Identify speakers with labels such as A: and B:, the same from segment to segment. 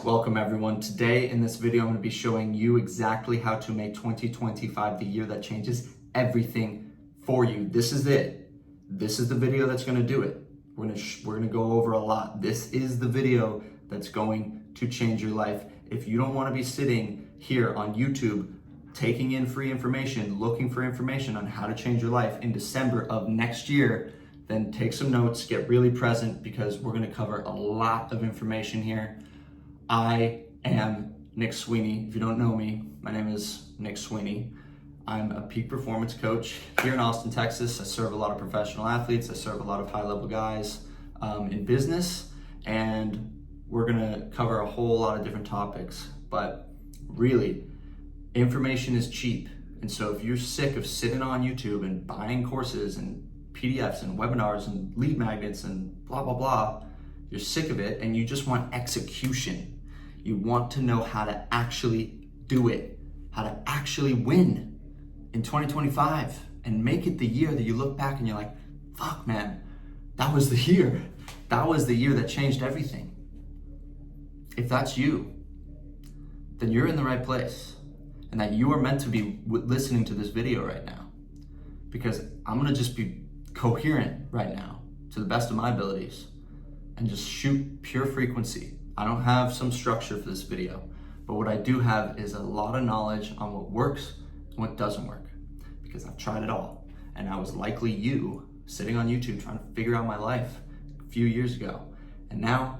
A: welcome everyone. Today in this video, I'm going to be showing you exactly how to make 2025 the year that changes everything for you. This is it. This is the video that's going to do it. We're going to go over a lot. This is the video that's going to change your life. If you don't want to be sitting here on YouTube, taking in free information, looking for information on how to change your life in December of next year, then take some notes, get really present, because we're going to cover a lot of information here. I am Nick Sweeney. If you don't know me, my name is Nick Sweeney. I'm a peak performance coach here in Austin, Texas. I serve a lot of professional athletes. I serve a lot of high-level guys in business, and we're gonna cover a whole lot of different topics. But really, information is cheap. And so if you're sick of sitting on YouTube and buying courses and PDFs and webinars and lead magnets and blah, blah, blah, you're sick of it and you just want execution. You want to know how to actually do it, how to actually win in 2025 and make it the year that you look back and you're like, fuck man, that was the year. That was the year that changed everything. If that's you, then you're in the right place, and that you are meant to be listening to this video right now, because I'm gonna just be coherent right now to the best of my abilities and just shoot pure frequency. I don't have some structure for this video, but what I do have is a lot of knowledge on what works and what doesn't work, because I've tried it all. And I was likely you sitting on YouTube trying to figure out my life a few years ago. And now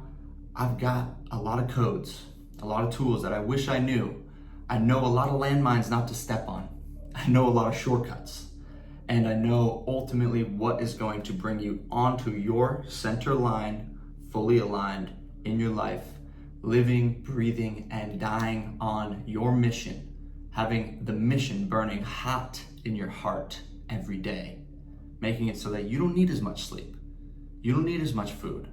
A: I've got a lot of codes, a lot of tools that I wish I knew. I know a lot of landmines not to step on. I know a lot of shortcuts. And I know ultimately what is going to bring you onto your center line, fully aligned in your life, living, breathing, and dying on your mission, having the mission burning hot in your heart every day, making it so that you don't need as much sleep. You don't need as much food.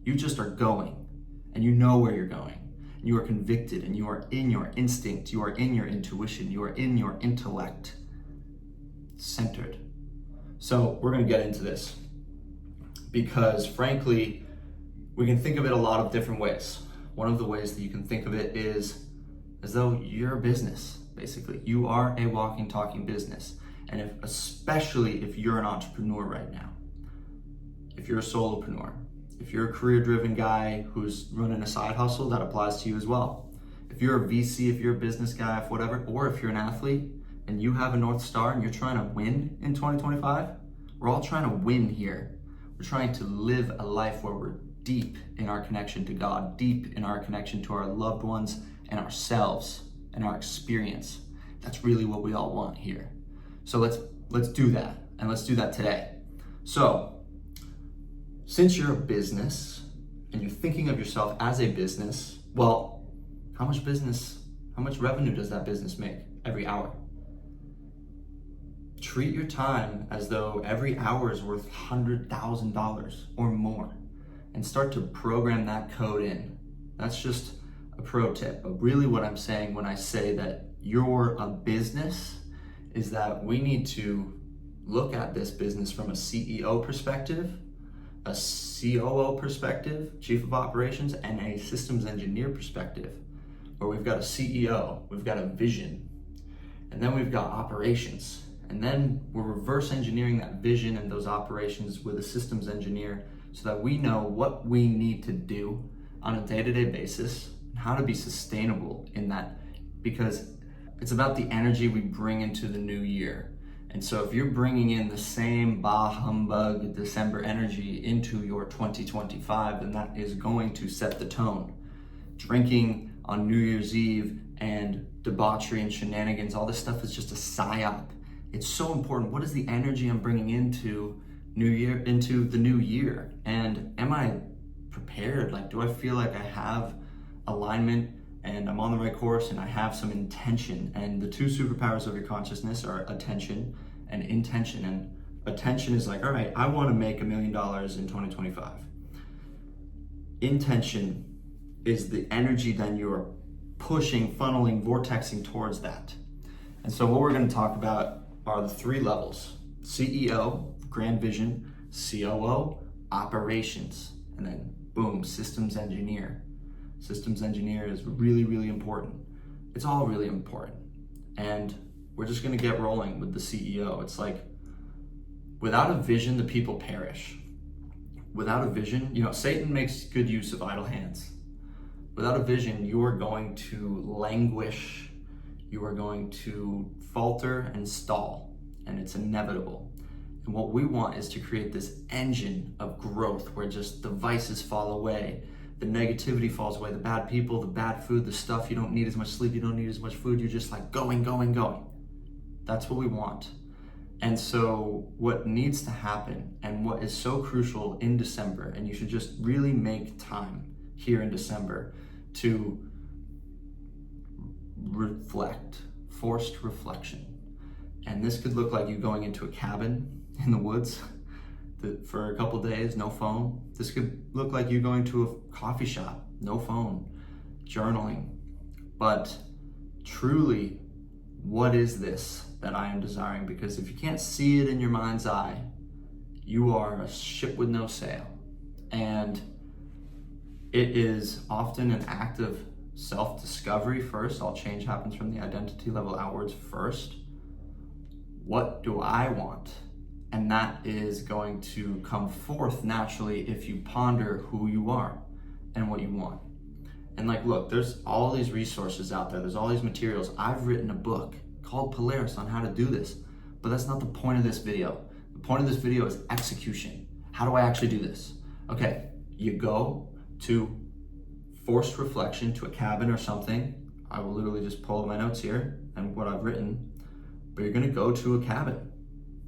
A: You just are going, and you know where you're going. You are convicted, and you are in your instinct. You are in your intuition. You are in your intellect, centered. So we're going to get into this, because frankly, we can think of it a lot of different ways. One of the ways that you can think of it is as though you're a business, basically. You are a walking, talking business. And especially if you're an entrepreneur right now, if you're a solopreneur, if you're a career-driven guy who's running a side hustle, that applies to you as well. If you're a VC, if you're a business guy, if whatever, or if you're an athlete and you have a North Star and you're trying to win in 2025, we're all trying to win here. We're trying to live a life where we're deep in our connection to God, deep in our connection to our loved ones and ourselves and our experience. That's really what we all want here. So let's do that, and let's do that today. So, since you're a business and you're thinking of yourself as a business, well, how much revenue does that business make every hour? Treat your time as though every hour is worth $100,000 or more, and start to program that code in. That's just a pro tip. But really what I'm saying when I say that you're a business is that we need to look at this business from a CEO perspective, a COO perspective, Chief of Operations, and a systems engineer perspective, where we've got a CEO, we've got a vision, and then we've got operations. And then we're reverse engineering that vision and those operations with a systems engineer so that we know what we need to do on a day-to-day basis and how to be sustainable in that, because it's about the energy we bring into the new year. And so if you're bringing in the same bah humbug December energy into your 2025, then that is going to set the tone. Drinking on New Year's Eve and debauchery and shenanigans, all this stuff is just a psyop. It's so important. What is the energy I'm bringing into the new year? And am I prepared? Like, do I feel like I have alignment and I'm on the right course and I have some intention? And the two superpowers of your consciousness are attention and intention. And attention is like, all right, I want to make $1 million in 2025. Intention is the energy then you're pushing, funneling, vortexing towards that. And so what we're going to talk about are the three levels: CEO, grand vision; COO, operations; and then boom, systems engineer. systems engineer is really, really important. It's all really important. And we're just gonna get rolling with the CEO. It's like, without a vision, the people perish. Without a vision, Satan makes good use of idle hands. Without a vision, you are going to languish, you are going to falter and stall, and it's inevitable. And what we want is to create this engine of growth where just the vices fall away, the negativity falls away, the bad people, the bad food, the stuff you don't need as much sleep, you don't need as much food, you're just like going. That's what we want. And so what needs to happen, and what is so crucial in December, and you should just really make time here in December to reflect, forced reflection. And this could look like you going into a cabin in the woods for a couple days, no phone. This could look like you going to a coffee shop, no phone, journaling. But truly, what is this that I am desiring? Because if you can't see it in your mind's eye, you are a ship with no sail. And it is often an act of self-discovery first. All change happens from the identity level outwards first. What do I want? And that is going to come forth naturally if you ponder who you are and what you want. And look, there's all these resources out there. There's all these materials. I've written a book called Polaris on how to do this, but that's not the point of this video. The point of this video is execution. How do I actually do this? Okay, you go to forced reflection, to a cabin or something. I will literally just pull up my notes here and what I've written, but you're gonna go to a cabin.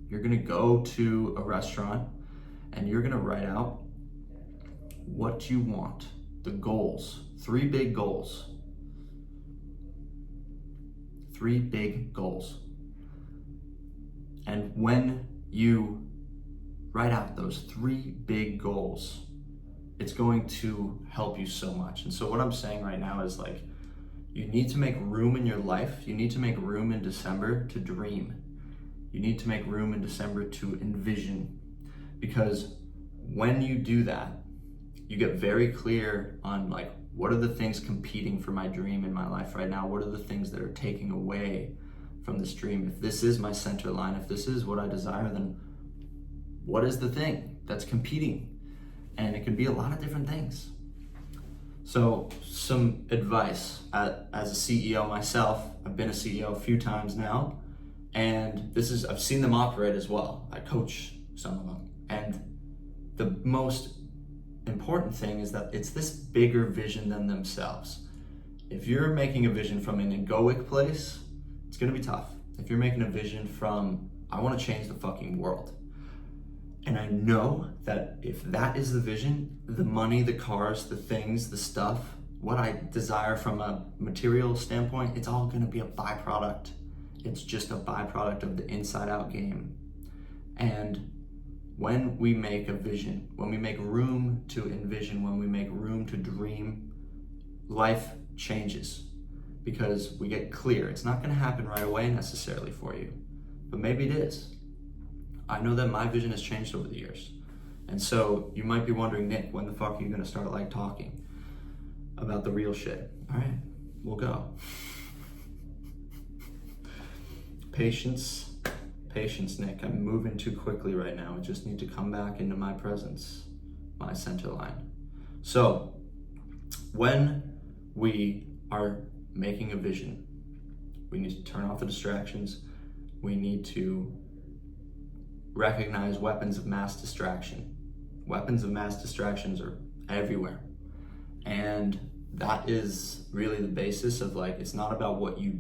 A: You're gonna go to a restaurant and you're gonna write out what you want, the goals, 3 big goals. 3 big goals. And when you write out those 3 big goals, it's going to help you so much. And so what I'm saying right now is you need to make room in your life. You need to make room in December to dream. You need to make room in December to envision. Because when you do that, you get very clear on what are the things competing for my dream in my life right now? What are the things that are taking away from this dream? If this is my center line, if this is what I desire, then what is the thing that's competing? And it can be a lot of different things. So some advice, as a CEO myself, I've been a CEO a few times now, and I've seen them operate as well. I coach some of them. And the most important thing is that it's this bigger vision than themselves. If you're making a vision from an egoic place, it's gonna be tough. If you're making a vision from, I wanna change the fucking world. And I know that if that is the vision, the money, the cars, the things, the stuff, what I desire from a material standpoint, it's all gonna be a byproduct. It's just a byproduct of the inside out game. And when we make a vision, when we make room to envision, when we make room to dream, life changes because we get clear. It's not gonna happen right away necessarily for you, but maybe it is. I know that my vision has changed over the years. And so you might be wondering, Nick, when the fuck are you gonna start talking about the real shit? All right, we'll go. Patience, Nick. I'm moving too quickly right now. I just need to come back into my presence, my center line. So when we are making a vision, we need to turn off the distractions. We need to recognize weapons of mass distraction. Weapons of mass distractions are everywhere. And that is really the basis of it's not about what you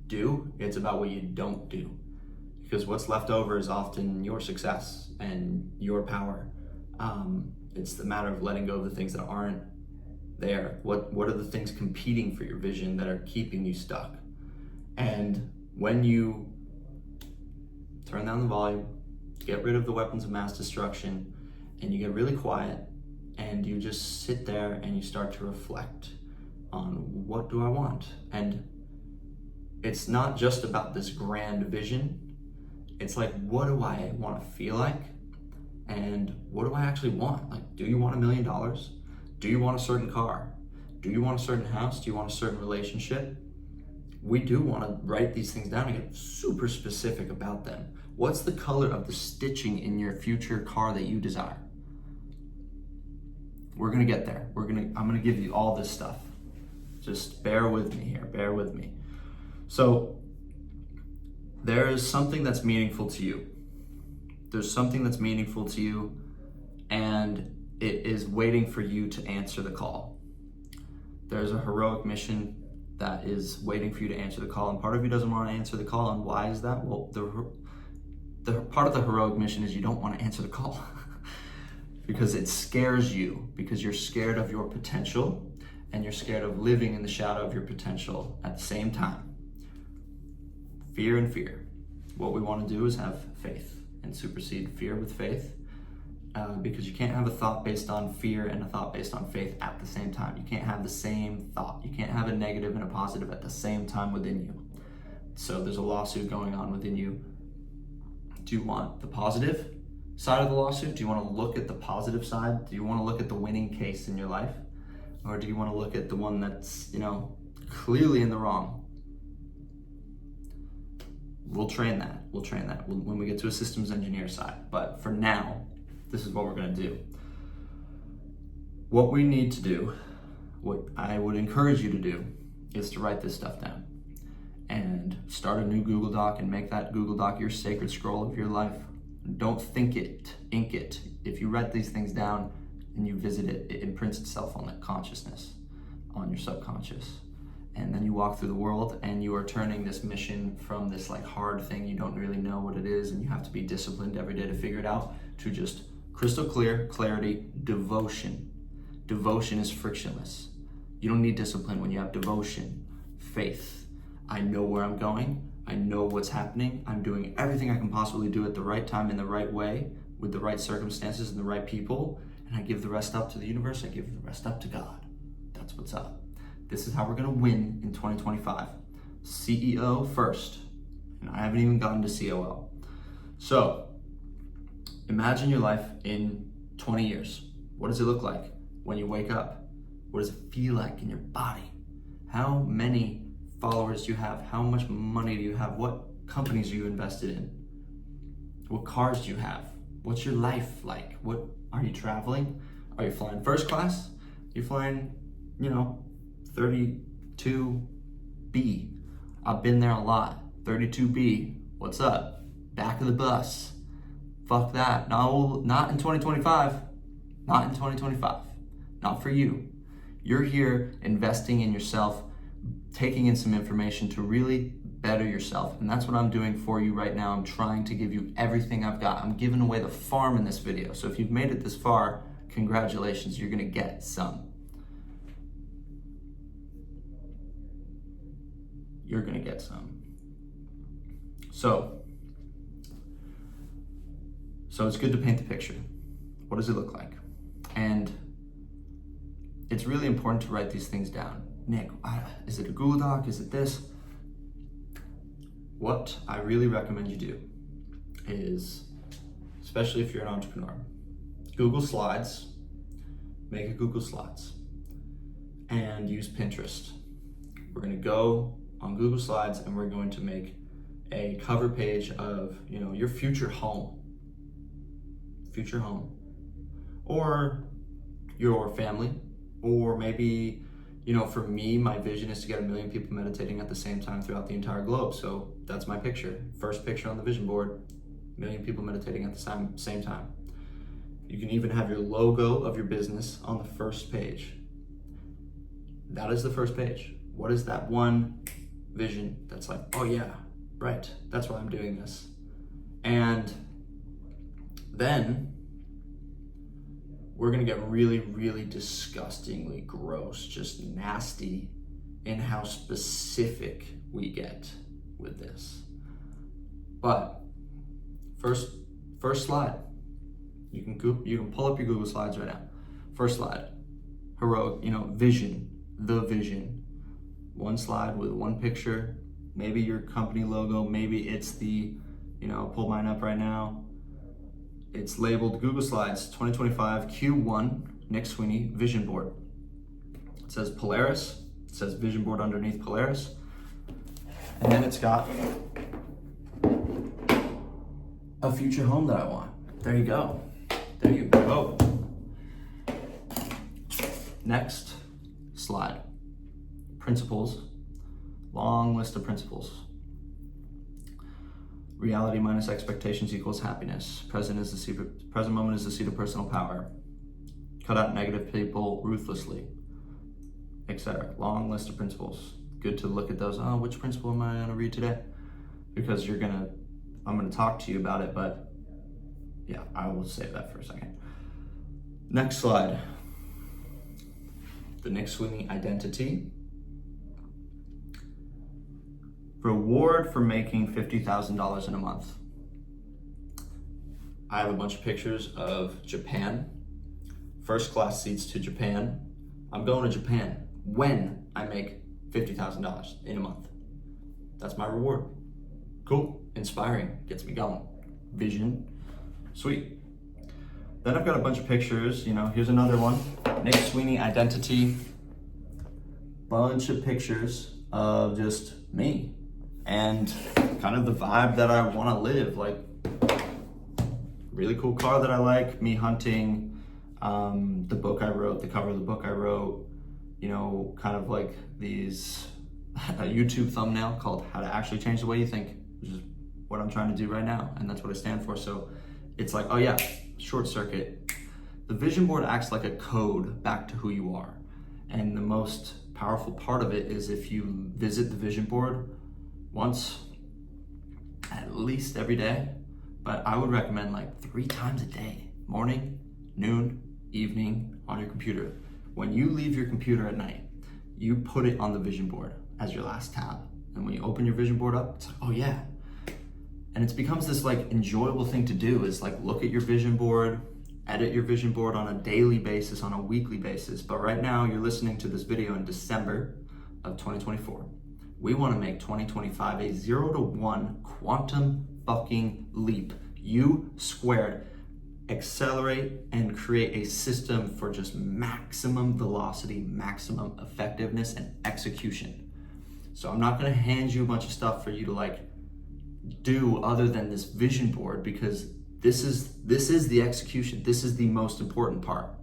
A: do, it's about what you don't do. Because what's left over is often your success and your power. It's the matter of letting go of the things that aren't there. What are the things competing for your vision that are keeping you stuck? And when you turn down the volume, get rid of the weapons of mass destruction, and you get really quiet, and you just sit there and you start to reflect on what do I want? And it's not just about this grand vision. It's what do I want to feel like? And what do I actually want? Do you want $1 million? Do you want a certain car? Do you want a certain house? Do you want a certain relationship? We do want to write these things down and get super specific about them. What's the color of the stitching in your future car that you desire? We're gonna get there. I'm gonna give you all this stuff. Just bear with me here, bear with me. So there is something that's meaningful to you. There's something that's meaningful to you, and it is waiting for you to answer the call. There's a heroic mission that is waiting for you to answer the call, and part of you doesn't want to answer the call. And why is that? Well, the part of the heroic mission is you don't want to answer the call because it scares you, because you're scared of your potential and you're scared of living in the shadow of your potential at the same time. Fear and fear. What we want to do is have faith and supersede fear with faith. Because you can't have a thought based on fear and a thought based on faith at the same time. You can't have the same thought. You can't have a negative and a positive at the same time within you. So there's a lawsuit going on within you. Do you want the positive side of the lawsuit? Do you want to look at the positive side? Do you want to look at the winning case in your life? Or do you want to look at the one that's, clearly in the wrong? We'll train that. When we get to a systems engineer side. But for now, this is what we're going to do. What we need to do, what I would encourage you to do, is to write this stuff down and start a new Google Doc and make that Google Doc your sacred scroll of your life. Don't think it, ink it. If you write these things down and you visit it, it imprints itself on that consciousness, on your subconscious. And then you walk through the world and you are turning this mission from this hard thing you don't really know what it is and you have to be disciplined every day to figure it out, to just crystal clear clarity, devotion. Devotion is frictionless. You don't need discipline when you have devotion, faith. I know where I'm going. I know what's happening. I'm doing everything I can possibly do at the right time, in the right way, with the right circumstances and the right people. And I give the rest up to the universe. I give the rest up to God. That's what's up. This is how we're going to win in 2025. CEO first. And I haven't even gotten to COO. So, imagine your life in 20 years. What does it look like when you wake up? What does it feel like in your body? How many followers do you have? How much money do you have? What companies are you invested in? What cars do you have? What's your life like? What are you traveling? Are you flying first class? You're flying, 32B. I've been there a lot. 32B. What's up? Back of the bus. Fuck that. No, not in 2025. Not in 2025. Not for you. You're here investing in yourself, taking in some information to really better yourself. And that's what I'm doing for you right now. I'm trying to give you everything I've got. I'm giving away the farm in this video. So if you've made it this far, congratulations, you're gonna get some. You're gonna get some. So it's good to paint the picture. What does it look like? And it's really important to write these things down. Nick, is it a Google Doc? Is it this? What I really recommend you do is, especially if you're an entrepreneur, Google Slides, make a Google Slides, and use Pinterest. We're gonna go on Google Slides and we're going to make a cover page of, your future home, or your family, or maybe, for me, my vision is to get 1 million people meditating at the same time throughout the entire globe. So that's my picture. First picture on the vision board, 1 million people meditating at the same time. You can even have your logo of your business on the first page. That is the first page. What is that one vision that's like, oh yeah, right, that's why I'm doing this. And then we're gonna get really, really disgustingly gross, just nasty in how specific we get with this. But first slide, you can pull up your Google Slides right now. First slide, heroic, vision, the vision. One slide with one picture, maybe your company logo, maybe it's the, pull mine up right now. It's labeled Google Slides 2025 Q1 Nick Sweeney Vision Board. It says Polaris. It says vision board underneath Polaris. And then it's got a future home that I want. There you go. There you go. Next slide. Principles. Long list of principles. Reality minus expectations equals happiness. Present moment is the seat of personal power. Cut out negative people ruthlessly, etc. Long list of principles. Good to look at those. Oh, which principle am I going to read today? Because I'm going to talk to you about it, but yeah, I will save that for a second. Next slide. The Nick Sweeney identity. Reward for making $50,000 in a month. I have a bunch of pictures of Japan. First class seats to Japan. I'm going to Japan when I make $50,000 in a month. That's my reward. Cool, inspiring, gets me going. Vision, sweet. Then I've got a bunch of pictures, here's another one. Nick Sweeney identity. Bunch of pictures of just me and kind of the vibe that I want to live. Like, really cool car that I like, me hunting, the book I wrote, the cover of the book I wrote, kind of like these, a YouTube thumbnail called How to Actually Change the Way You Think, which is what I'm trying to do right now, and that's what I stand for. So it's like, oh yeah, short circuit. The vision board acts like a code back to who you are. And the most powerful part of it is if you visit the vision board once, at least every day, but I would recommend like 3 times a day, morning, noon, evening, on your computer. When you leave your computer at night, you put it on the vision board as your last tab. And when you open your vision board up, it's like, oh yeah. And it becomes this like enjoyable thing to do, is like look at your vision board, edit your vision board on a daily basis, on a weekly basis. But right now you're listening to this video in December of 2024. We want to make 2025 a 0 to 1 quantum fucking leap. U squared. Accelerate and create a system for just maximum velocity, maximum effectiveness, and execution. So I'm not going to hand you a bunch of stuff for you to like do other than this vision board, because this is the execution. This is the most important part.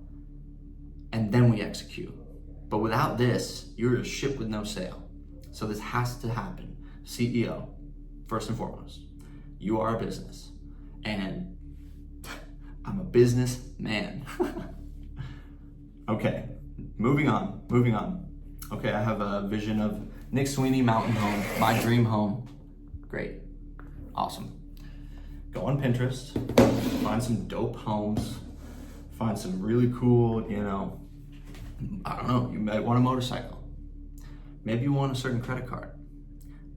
A: And then we execute. But without this, you're a ship with no sail. So this has to happen. CEO, first and foremost. You are a business. And I'm a businessman. Okay, moving on. Okay, I have a vision of Nick Sweeney mountain home, my dream home. Great, awesome. Go on Pinterest, find some dope homes, find some really cool, I don't know, you might want a motorcycle. Maybe you want a certain credit card.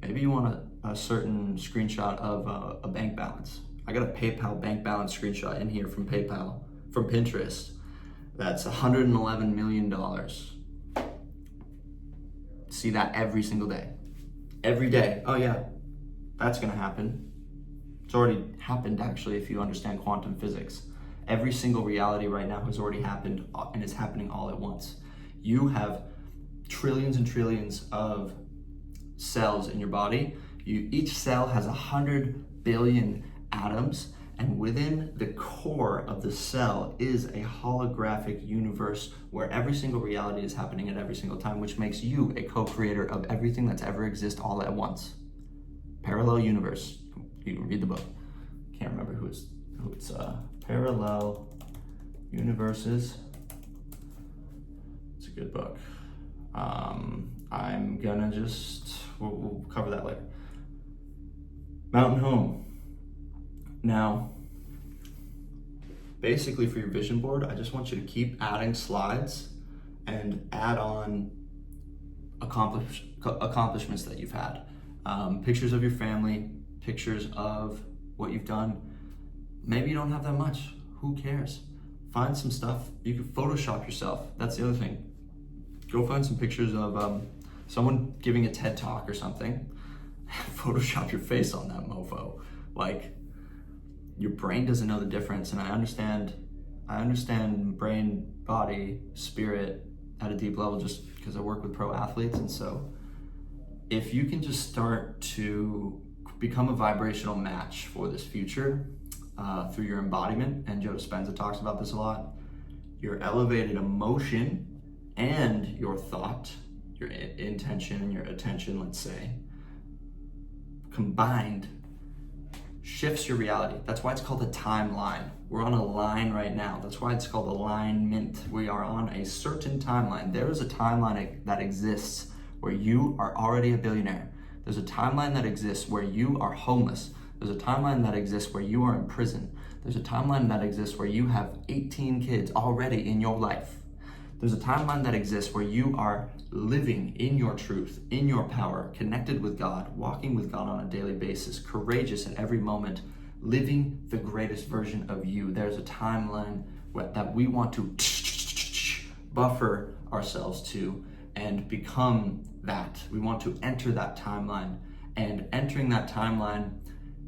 A: Maybe you want a certain screenshot of a bank balance. I got a PayPal bank balance screenshot in here from Pinterest. That's $111 million. See that every single day. Every day. Oh yeah, that's gonna happen. It's already happened actually, if you understand quantum physics. Every single reality right now has already happened and is happening all at once. You have trillions and trillions of cells in your body. Each cell has 100 billion atoms, and within the core of the cell is a holographic universe where every single reality is happening at every single time, which makes you a co-creator of everything that's ever existed all at once. Parallel universe. You can read the book. Can't remember who it's Parallel Universes. It's a good book. I'm gonna we'll cover that later. Mountain home. Now, basically for your vision board, I just want you to keep adding slides and add on accomplishments that you've had. Pictures of your family, pictures of what you've done. Maybe you don't have that much. Who cares? Find some stuff. You can Photoshop yourself. That's the other thing. Go find some pictures of someone giving a TED Talk or something. Photoshop your face on that mofo. Like, your brain doesn't know the difference, and I understand brain, body, spirit, at a deep level just because I work with pro athletes. And so if you can just start to become a vibrational match for this future through your embodiment, and Joe Dispenza talks about this a lot, your elevated emotion and your thought, your intention and your attention, let's say, combined shifts your reality. That's why it's called a timeline. We're on a line right now. That's why it's called alignment. We are on a certain timeline. There is a timeline that exists where you are already a billionaire. There's a timeline that exists where you are homeless. There's a timeline that exists where you are in prison. There's a timeline that exists where you have 18 kids already in your life. There's a timeline that exists where you are living in your truth, in your power, connected with God, walking with God on a daily basis, courageous at every moment, living the greatest version of you. There's a timeline that we want to buffer ourselves to and become that. We want to enter that timeline, and entering that timeline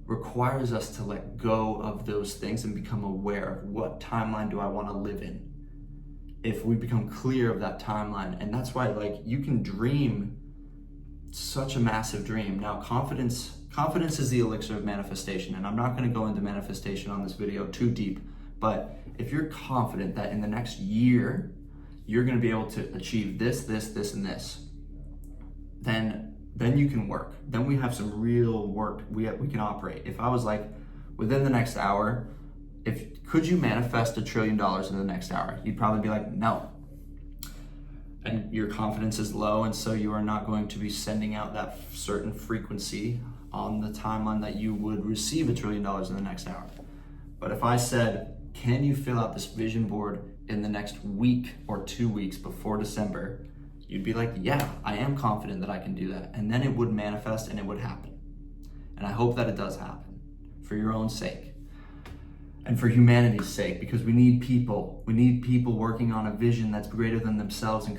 A: requires us to let go of those things and become aware of what timeline do I want to live in. If we become clear of that timeline, and that's why, like, you can dream such a massive dream. Now, confidence is the elixir of manifestation, and I'm not going to go into manifestation on this video too deep, but if you're confident that in the next year you're going to be able to achieve this, and this, then you can work. Then we have some real work we can operate. If I was like, within the next hour, could you manifest $1 trillion in the next hour? You'd probably be like, no. And your confidence is low, and so you are not going to be sending out that certain frequency on the timeline that you would receive $1 trillion in the next hour. But if I said, can you fill out this vision board in the next week or 2 weeks before December? You'd be like, yeah, I am confident that I can do that. And then it would manifest and it would happen. And I hope that it does happen for your own sake and for humanity's sake, because we need people. We need people working on a vision that's greater than themselves and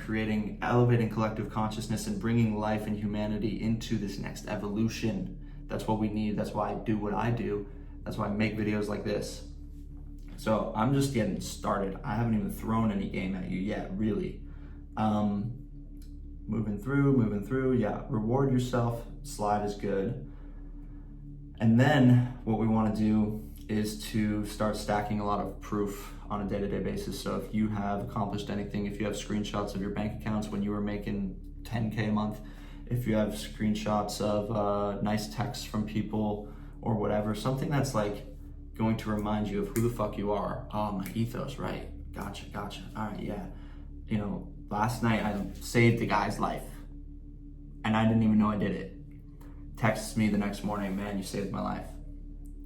A: elevating collective consciousness and bringing life and humanity into this next evolution. That's what we need. That's why I do what I do. That's why I make videos like this. So I'm just getting started. I haven't even thrown any game at you yet, really. Moving through, yeah, reward yourself, slide is good. And then what we want to do is to start stacking a lot of proof on a day-to-day basis. So if you have accomplished anything, if you have screenshots of your bank accounts when you were making 10K a month, if you have screenshots of nice texts from people or whatever, something that's like going to remind you of who the fuck you are. Oh, my ethos, right? Gotcha. All right, yeah. You know, last night I saved the guy's life and I didn't even know I did it. Texts me the next morning, man, you saved my life.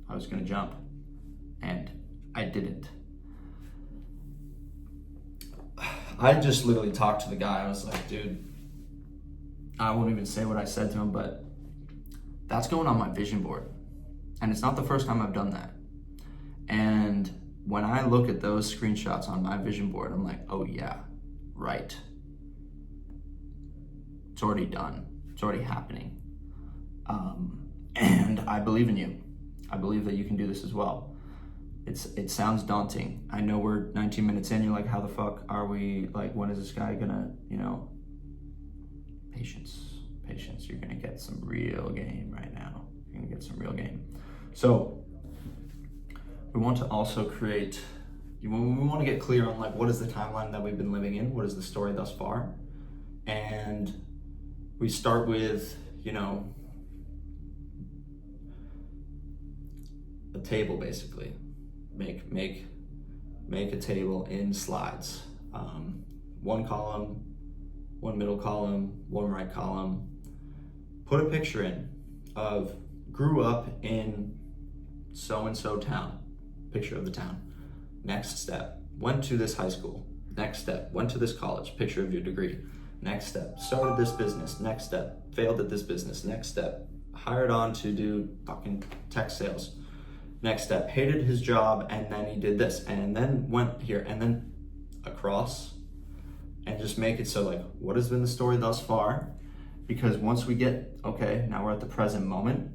A: I was gonna jump and I didn't. I just literally talked to the guy. I was like, dude, I won't even say what I said to him, but that's going on my vision board. And it's not the first time I've done that. And when I look at those screenshots on my vision board, I'm like, oh yeah, right. It's already done. It's already happening. And I believe in you. I believe that you can do this as well. It sounds daunting. I know we're 19 minutes in. You're like, how the fuck are we, like, when is this guy gonna, patience. You're gonna get some real game right now. You're gonna get some real game. So we want to also create, we want to get clear on, like, what is the timeline that we've been living in? What is the story thus far? And we start with, a table, basically. Make a table in slides. One column, one middle column, one right column. Put a picture in of grew up in so-and-so town. Picture of the town. Next step, went to this high school. Next step, went to this college. Picture of your degree. Next step, started this business. Next step, failed at this business. Next step, hired on to do fucking tech sales. Next step, hated his job, and then he did this, and then went here, and then across, and just make it so, like, what has been the story thus far? Because once we get, okay, now we're at the present moment,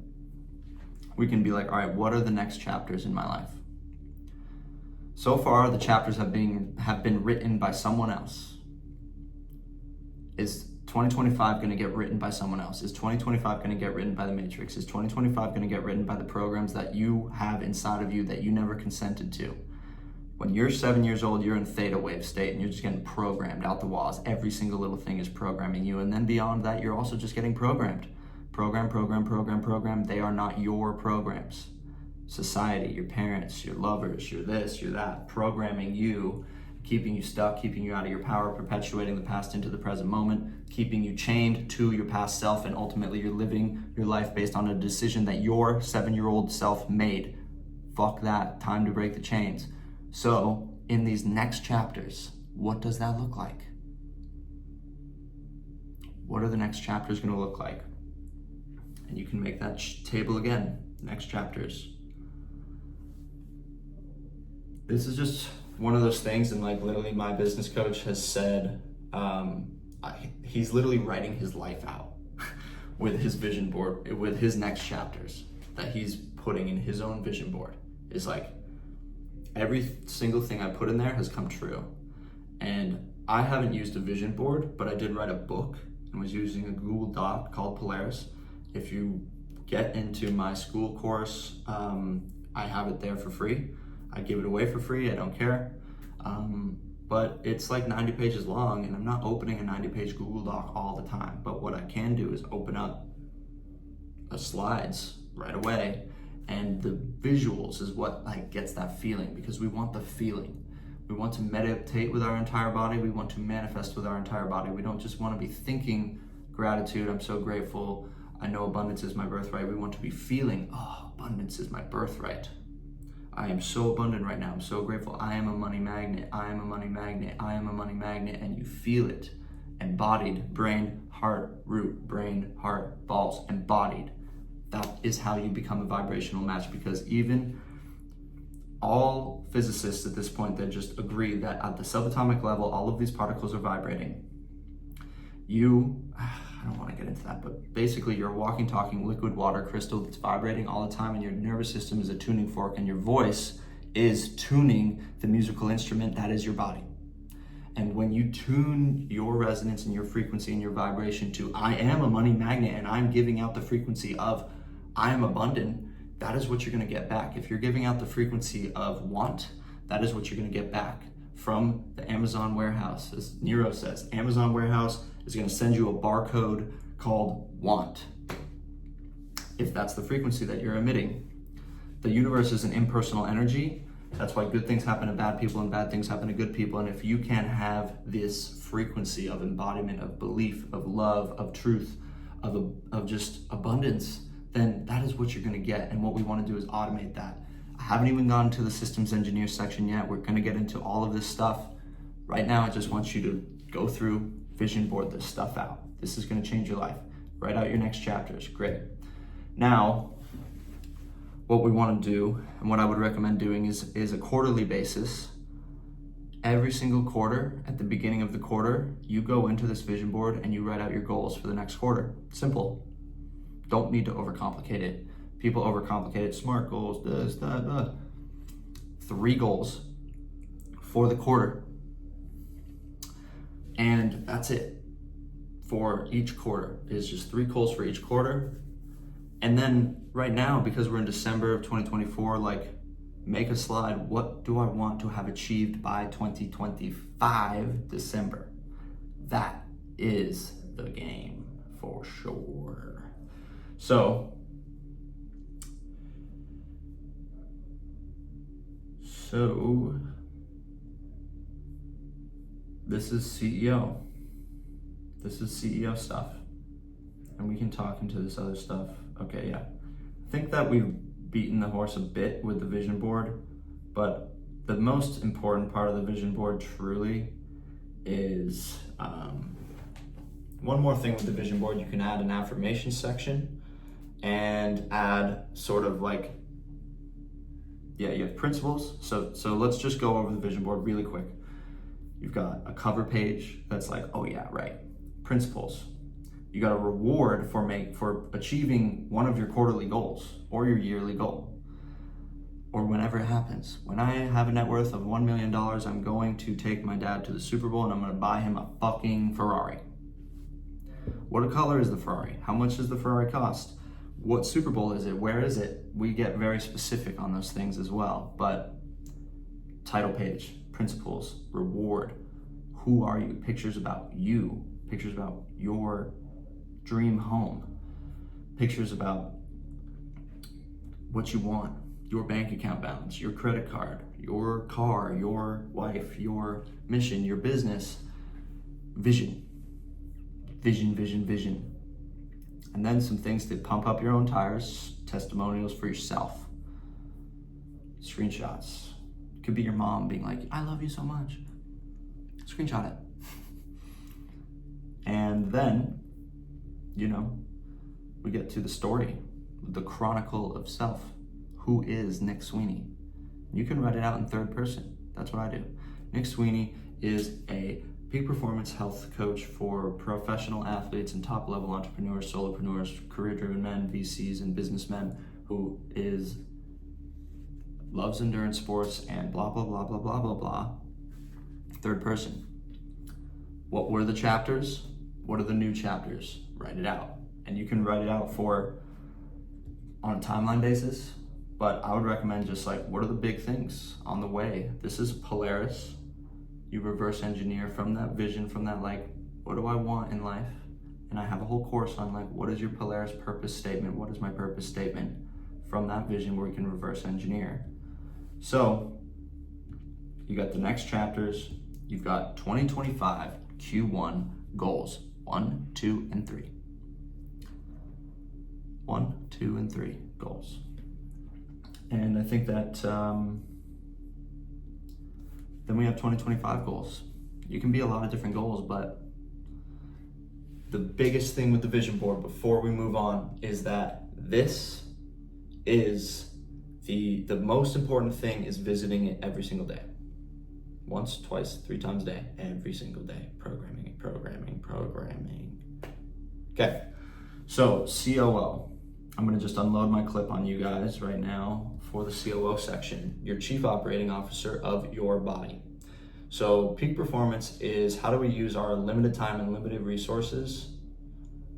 A: we can be like, all right, what are the next chapters in my life? So far, the chapters have been written by someone else. Is 2025 going to get written by someone else? Is 2025 going to get written by the Matrix? Is 2025 going to get written by the programs that you have inside of you that you never consented to? When you're 7 years old, you're in theta wave state and you're just getting programmed out the walls. Every single little thing is programming you. And then beyond that, you're also just getting programmed. Program. They are not your programs. Society, your parents, your lovers, your this, your that, programming you, keeping you stuck, keeping you out of your power, perpetuating the past into the present moment, keeping you chained to your past self, and ultimately you're living your life based on a decision that your 7-year-old self made. Fuck that, time to break the chains. So, in these next chapters, what does that look like? What are the next chapters going to look like? And you can make that table again, next chapters. This is just one of those things, and like literally my business coach has said, he's literally writing his life out with his vision board, with his next chapters that he's putting in his own vision board. Is like, every single thing I put in there has come true. And I haven't used a vision board, but I did write a book and was using a Google Doc called Polaris. If you get into my school course, I have it there for free. I give it away for free, I don't care. But it's like 90 pages long, and I'm not opening a 90-page Google Doc all the time. But what I can do is open up the slides right away, and the visuals is what like gets that feeling, because we want the feeling. We want to meditate with our entire body. We want to manifest with our entire body. We don't just want to be thinking gratitude, I'm so grateful, I know abundance is my birthright. We want to be feeling, oh, abundance is my birthright. I am so abundant right now. I'm so grateful. I am a money magnet. I am a money magnet. I am a money magnet. And you feel it. Embodied. Brain, heart, root. Brain, heart, balls. Embodied. That is how you become a vibrational match, because even all physicists at this point, they just agree that at the subatomic level, all of these particles are vibrating. I don't want to get into that, but basically you're a walking, talking liquid water crystal that's vibrating all the time, and your nervous system is a tuning fork, and your voice is tuning the musical instrument that is your body. And when you tune your resonance and your frequency and your vibration to, I am a money magnet, and I'm giving out the frequency of, I am abundant, that is what you're going to get back. If you're giving out the frequency of want, that is what you're going to get back from the Amazon warehouse. As Nero says, Amazon warehouse is going to send you a barcode called want, if that's the frequency that you're emitting. The universe is an impersonal energy. That's why good things happen to bad people and bad things happen to good people. And if you can have this frequency of embodiment, of belief, of love, of truth, of just abundance, then that is what you're going to get. And what we want to do is automate that. I haven't even gotten to the systems engineer section yet. We're going to get into all of this stuff. Right now, I just want you to go through, vision board this stuff out. This is going to change your life. Write out your next chapters. Great. Now, what we want to do, and what I would recommend doing, is a quarterly basis. Every single quarter, at the beginning of the quarter, you go into this vision board and you write out your goals for the next quarter. Simple. Don't need to overcomplicate it. People overcomplicate it. Smart goals, this, that. 3 goals for the quarter. And that's it for each quarter. It's just 3 goals for each quarter. And then right now, because we're in December of 2024, like, make a slide. What do I want to have achieved by 2025 December? That is the game for sure. So this is CEO. This is CEO stuff. And we can talk into this other stuff. Okay, yeah. I think that we've beaten the horse a bit with the vision board, but the most important part of the vision board truly is one more thing with the vision board. You can add an affirmation section and add sort of like, yeah, you have principles. So let's just go over the vision board really quick. You've got a cover page that's like, oh yeah, right. Principles. You got a reward for achieving one of your quarterly goals or your yearly goal, or whenever it happens. When I have a net worth of $1 million, I'm going to take my dad to the Super Bowl and I'm going to buy him a fucking Ferrari. What color is the Ferrari? How much does the Ferrari cost? What Super Bowl is it? Where is it? We get very specific on those things as well. But title page, principles, reward, who are you? Pictures about you, pictures about your dream home, pictures about what you want, your bank account balance, your credit card, your car, your wife, your mission, your business, vision, vision, vision, vision. And then some things to pump up your own tires, testimonials for yourself, screenshots. It could be your mom being like, I love you so much. Screenshot it. And then, we get to the story, the chronicle of self. Who is Nick Sweeney? You can write it out in third person. That's what I do. Nick Sweeney is a peak performance health coach for professional athletes and top level entrepreneurs, solopreneurs, career-driven men, VCs, and businessmen who loves endurance sports and blah, blah, blah, blah, blah, blah, blah. Third person. What were the chapters? What are the new chapters? Write it out. And you can write it out on a timeline basis, but I would recommend just what are the big things on the way? This is Polaris. You reverse engineer from that vision, from that what do I want in life? And I have a whole course on what is your Polaris purpose statement? What is my purpose statement? From that vision where you can reverse engineer. So you got the next chapters. You've got 2025 Q1 goals, 1, 2, and 3. 1, 2, and 3 goals. And I think that then we have 2025 goals. You can be a lot of different goals, but the biggest thing with the vision board before we move on is that this is the most important thing is visiting it every single day. Once, twice, 3 times a day, every single day. Programming, programming, programming. Okay, so COO. I'm gonna just unload my clip on you guys right now for the COO section. Your Chief Operating Officer of your body. So peak performance is how do we use our limited time and limited resources,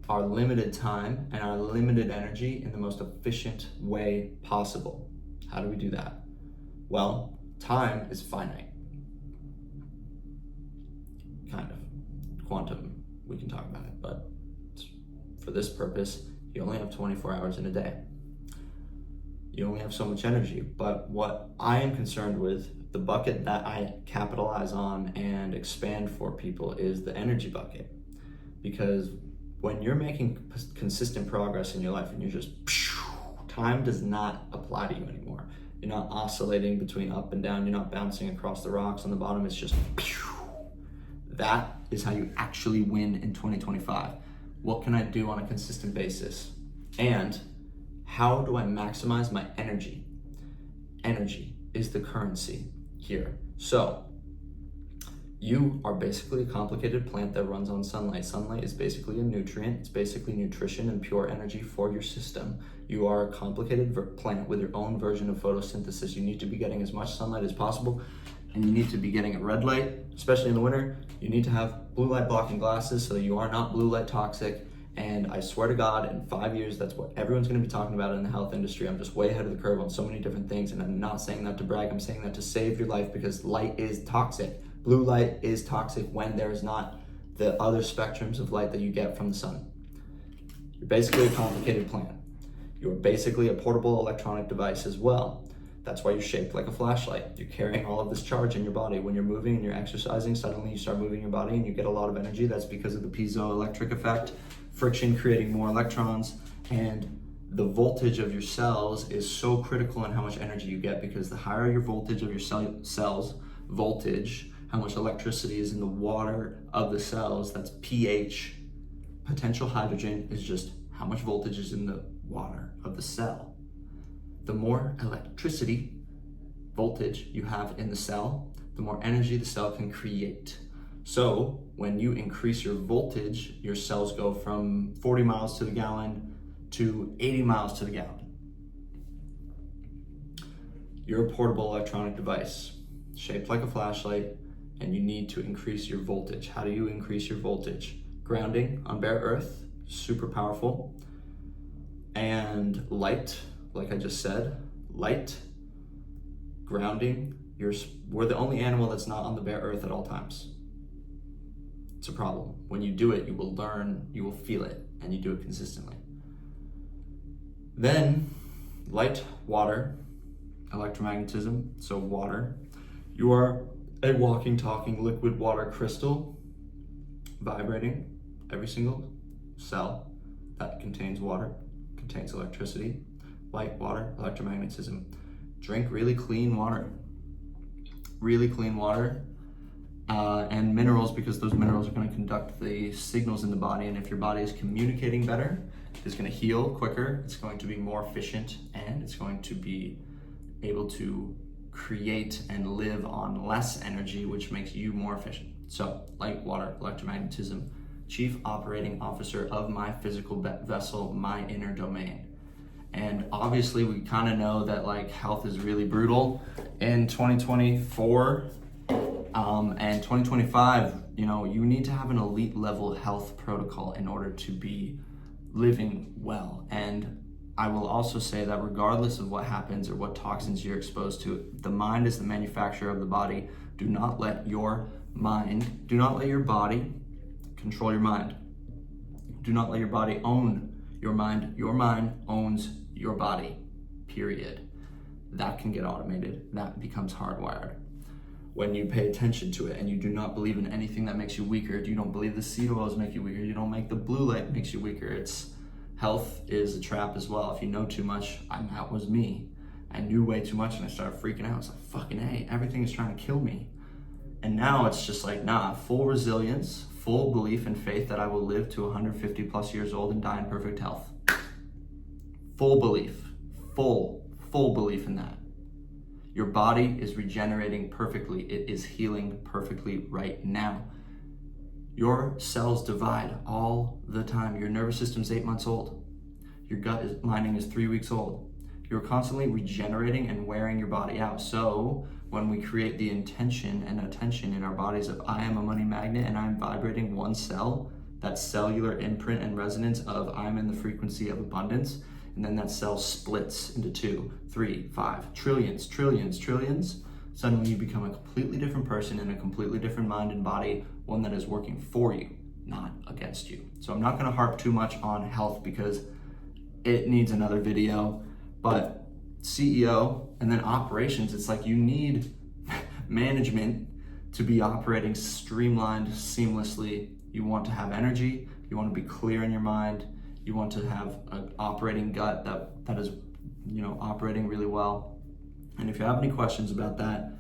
A: our limited time and our limited energy in the most efficient way possible. How do we do that? Well, time is finite. Kind of. Quantum, we can talk about it, but for this purpose, you only have 24 hours in a day. You only have so much energy, but what I am concerned with, the bucket that I capitalize on and expand for people is the energy bucket. Because when you're making consistent progress in your life and you're just, time does not apply to you anymore. You're not oscillating between up and down, you're not bouncing across the rocks on the bottom, it's just, that is how you actually win in 2025. What can I do on a consistent basis? And how do I maximize my energy? Energy is the currency here. So you are basically a complicated plant that runs on sunlight. Sunlight is basically a nutrient. It's basically nutrition and pure energy for your system. You are a complicated plant with your own version of photosynthesis. You need to be getting as much sunlight as possible, and you need to be getting a red light, especially in the winter. You need to have blue light blocking glasses so that you are not blue light toxic. And I swear to God, in 5 years, that's what everyone's gonna be talking about in the health industry. I'm just way ahead of the curve on so many different things, and I'm not saying that to brag, I'm saying that to save your life, because light is toxic. Blue light is toxic when there is not the other spectrums of light that you get from the sun. You're basically a complicated plant. You're basically a portable electronic device as well. That's why you're shaped like a flashlight. You're carrying all of this charge in your body. When you're moving and you're exercising, suddenly you start moving your body and you get a lot of energy. That's because of the piezoelectric effect, friction creating more electrons, and the voltage of your cells is so critical in how much energy you get, because the higher your voltage of your cells, voltage, how much electricity is in the water of the cells, that's pH. Potential hydrogen is just how much voltage is in the water of the cell. The more electricity, voltage you have in the cell, the more energy the cell can create. So when you increase your voltage, your cells go from 40 miles to the gallon to 80 miles to the gallon. You're a portable electronic device shaped like a flashlight, and you need to increase your voltage. How do you increase your voltage? grounding on bare earth, super powerful. And light, like I just said, light, grounding. We're the only animal that's not on the bare earth at all times. It's a problem. When you do it, you will learn, you will feel it, and you do it consistently. Then, light, water, electromagnetism, so water. You are a walking, talking liquid water crystal, vibrating. Every single cell that contains water contains electricity. Light, water, electromagnetism. Drink really clean water. Really clean water. And minerals, because those minerals are going to conduct the signals in the body, and if your body is communicating better, it's going to heal quicker, it's going to be more efficient, and it's going to be able to create and live on less energy, which makes you more efficient. So, light, water, electromagnetism, chief operating officer of my physical vessel, my inner domain. And obviously we kind of know that like health is really brutal in 2024 and 2025. You know, you need to have an elite level health protocol in order to be living well. And I will also say that regardless of what happens or what toxins you're exposed to, the mind is the manufacturer of the body. Do not let your body control your mind. Do not let your body own your mind. Your mind owns your body, period. That can get automated. That becomes hardwired. When you pay attention to it and you do not believe in anything that makes you weaker, you don't believe the seed oils make you weaker, you don't make the blue light makes you weaker. Health is a trap as well. If you know too much, that was me. I knew way too much and I started freaking out. I was like, fucking A, everything is trying to kill me. And now it's just like, nah, full resilience, full belief and faith that I will live to 150 plus years old and die in perfect health. Full belief, full belief in that. Your body is regenerating perfectly. It is healing perfectly right now. Your cells divide all the time. Your nervous system's 8 months old. Your gut lining is 3 weeks old. You're constantly regenerating and wearing your body out. So when we create the intention and attention in our bodies of I am a money magnet and I'm vibrating one cell, that cellular imprint and resonance of I'm in the frequency of abundance, and then that cell splits into 2, 3, 5, trillions, suddenly you become a completely different person in a completely different mind and body, one that is working for you, not against you. So I'm not gonna harp too much on health because it needs another video, but CEO and then operations, it's like you need management to be operating streamlined, seamlessly. You want to have energy, you want to be clear in your mind, you want to have an operating gut that is, operating really well. And if you have any questions about that,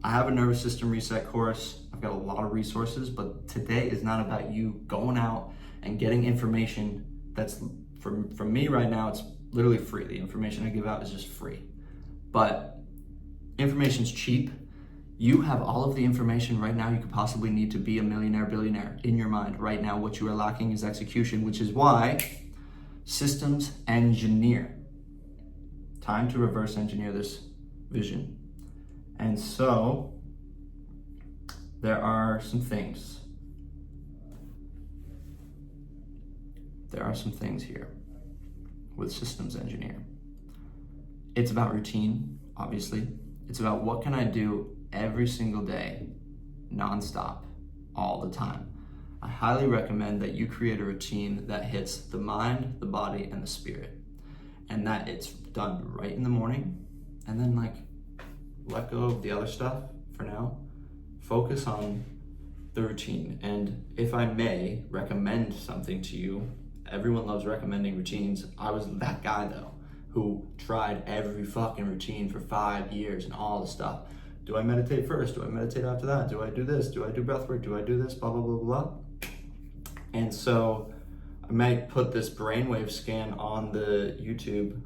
A: I have a nervous system reset course. I've got a lot of resources, but today is not about you going out and getting information that's from me right now. It's literally free. The information I give out is just free, but information's cheap. You have all of the information right now you could possibly need to be a millionaire, billionaire in your mind right now. What you are lacking is execution, which is why systems engineer. Time to reverse engineer this vision. And so there are some things. There are some things here with systems engineer. It's about routine, obviously. It's about what can I do every single day, nonstop, all the time. I highly recommend that you create a routine that hits the mind, the body, and the spirit. And that it's done right in the morning, and then let go of the other stuff for now. Focus on the routine. And if I may recommend something to you, everyone loves recommending routines. I was that guy though, who tried every fucking routine for 5 years and all the stuff. Do I meditate first? Do I meditate after that? Do I do this? Do I do breathwork? Do I do this? Blah, blah, blah, blah. And so I might put this brainwave scan on the YouTube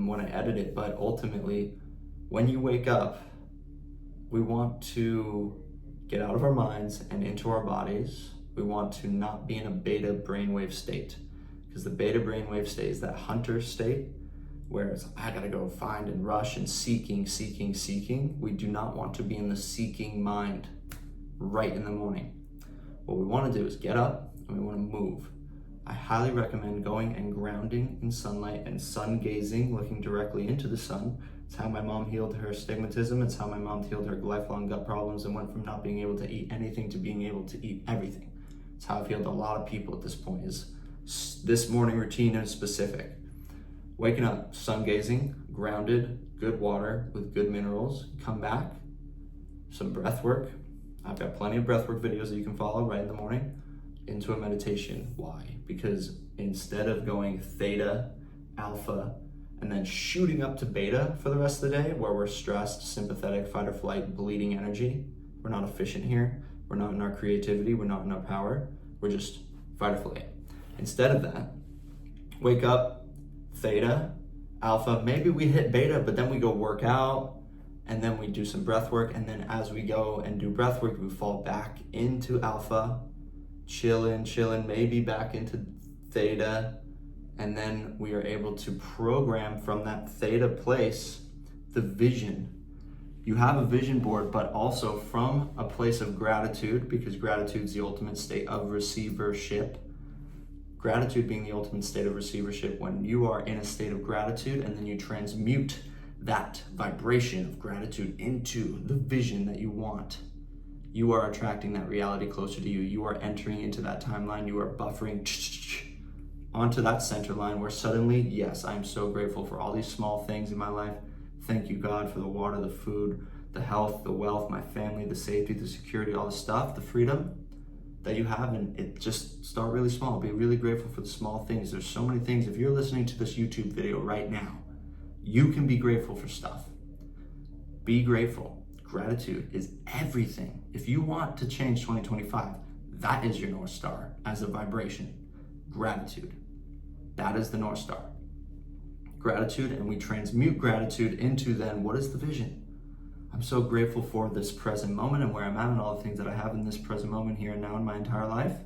A: when I edit it, but ultimately, when you wake up, we want to get out of our minds and into our bodies. We want to not be in a beta brainwave state, because the beta brainwave state is that hunter state where it's, I gotta go find and rush and seeking. We do not want to be in the seeking mind right in the morning. What we wanna do is get up, and we want to move. I highly recommend going and grounding in sunlight and sun gazing, looking directly into the sun. It's how my mom healed her stigmatism. It's how my mom healed her lifelong gut problems and went from not being able to eat anything to being able to eat everything. It's how I've healed a lot of people at this point, is this morning routine in specific. Waking up, sun gazing, grounded, good water with good minerals, come back, some breath work. I've got plenty of breath work videos that you can follow right in the morning, into a meditation. Why? Because instead of going theta, alpha, and then shooting up to beta for the rest of the day, where we're stressed, sympathetic, fight or flight, bleeding energy, we're not efficient here, we're not in our creativity, we're not in our power, we're just fight or flight. Instead of that, wake up, theta, alpha, maybe we hit beta, but then we go work out, and then we do some breath work, and then as we go and do breath work, we fall back into alpha, chilling, maybe back into theta, and then we are able to program from that theta place the vision. You have a vision board, but also from a place of gratitude, because gratitude is the ultimate state of receivership. Gratitude being the ultimate state of receivership, when you are in a state of gratitude and then you transmute that vibration of gratitude into the vision that you want, you are attracting that reality closer to you. You are entering into that timeline. You are buffering onto that center line where suddenly, yes, I'm so grateful for all these small things in my life. Thank you, God, for the water, the food, the health, the wealth, my family, the safety, the security, all the stuff, the freedom that you have. And it just start really small. Be really grateful for the small things. There's so many things. If you're listening to this YouTube video right now, you can be grateful for stuff. Be grateful. Gratitude is everything. If you want to change 2025, that is your North Star as a vibration. Gratitude. That is the North Star. Gratitude, and we transmute gratitude into then what is the vision? I'm so grateful for this present moment and where I'm at and all the things that I have in this present moment here and now in my entire life.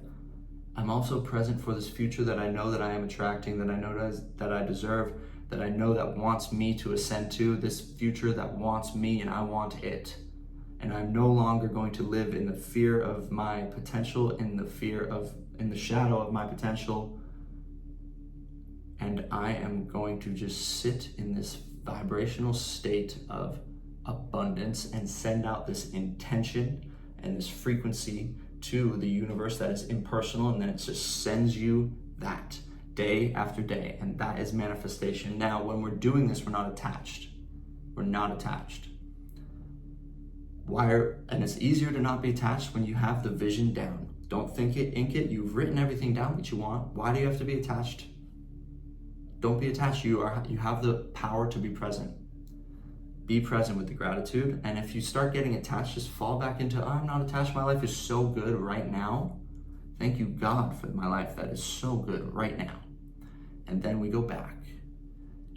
A: I'm also present for this future that I know that I am attracting, that I know that I deserve, that I know that wants me to ascend to, this future that wants me and I want it. And I'm no longer going to live in the fear of my potential, in the shadow of my potential. And I am going to just sit in this vibrational state of abundance and send out this intention and this frequency to the universe that is impersonal, and then it just sends you that day after day, and that is manifestation. Now, when we're doing this, we're not attached. We're not attached. And it's easier to not be attached when you have the vision down. Don't think it, ink it. You've written everything down that you want. Why do you have to be attached? Don't be attached. You have the power to be present. Be present with the gratitude. And if you start getting attached, just fall back into, I'm not attached. My life is so good right now. Thank you, God, for my life that is so good right now. And then we go back.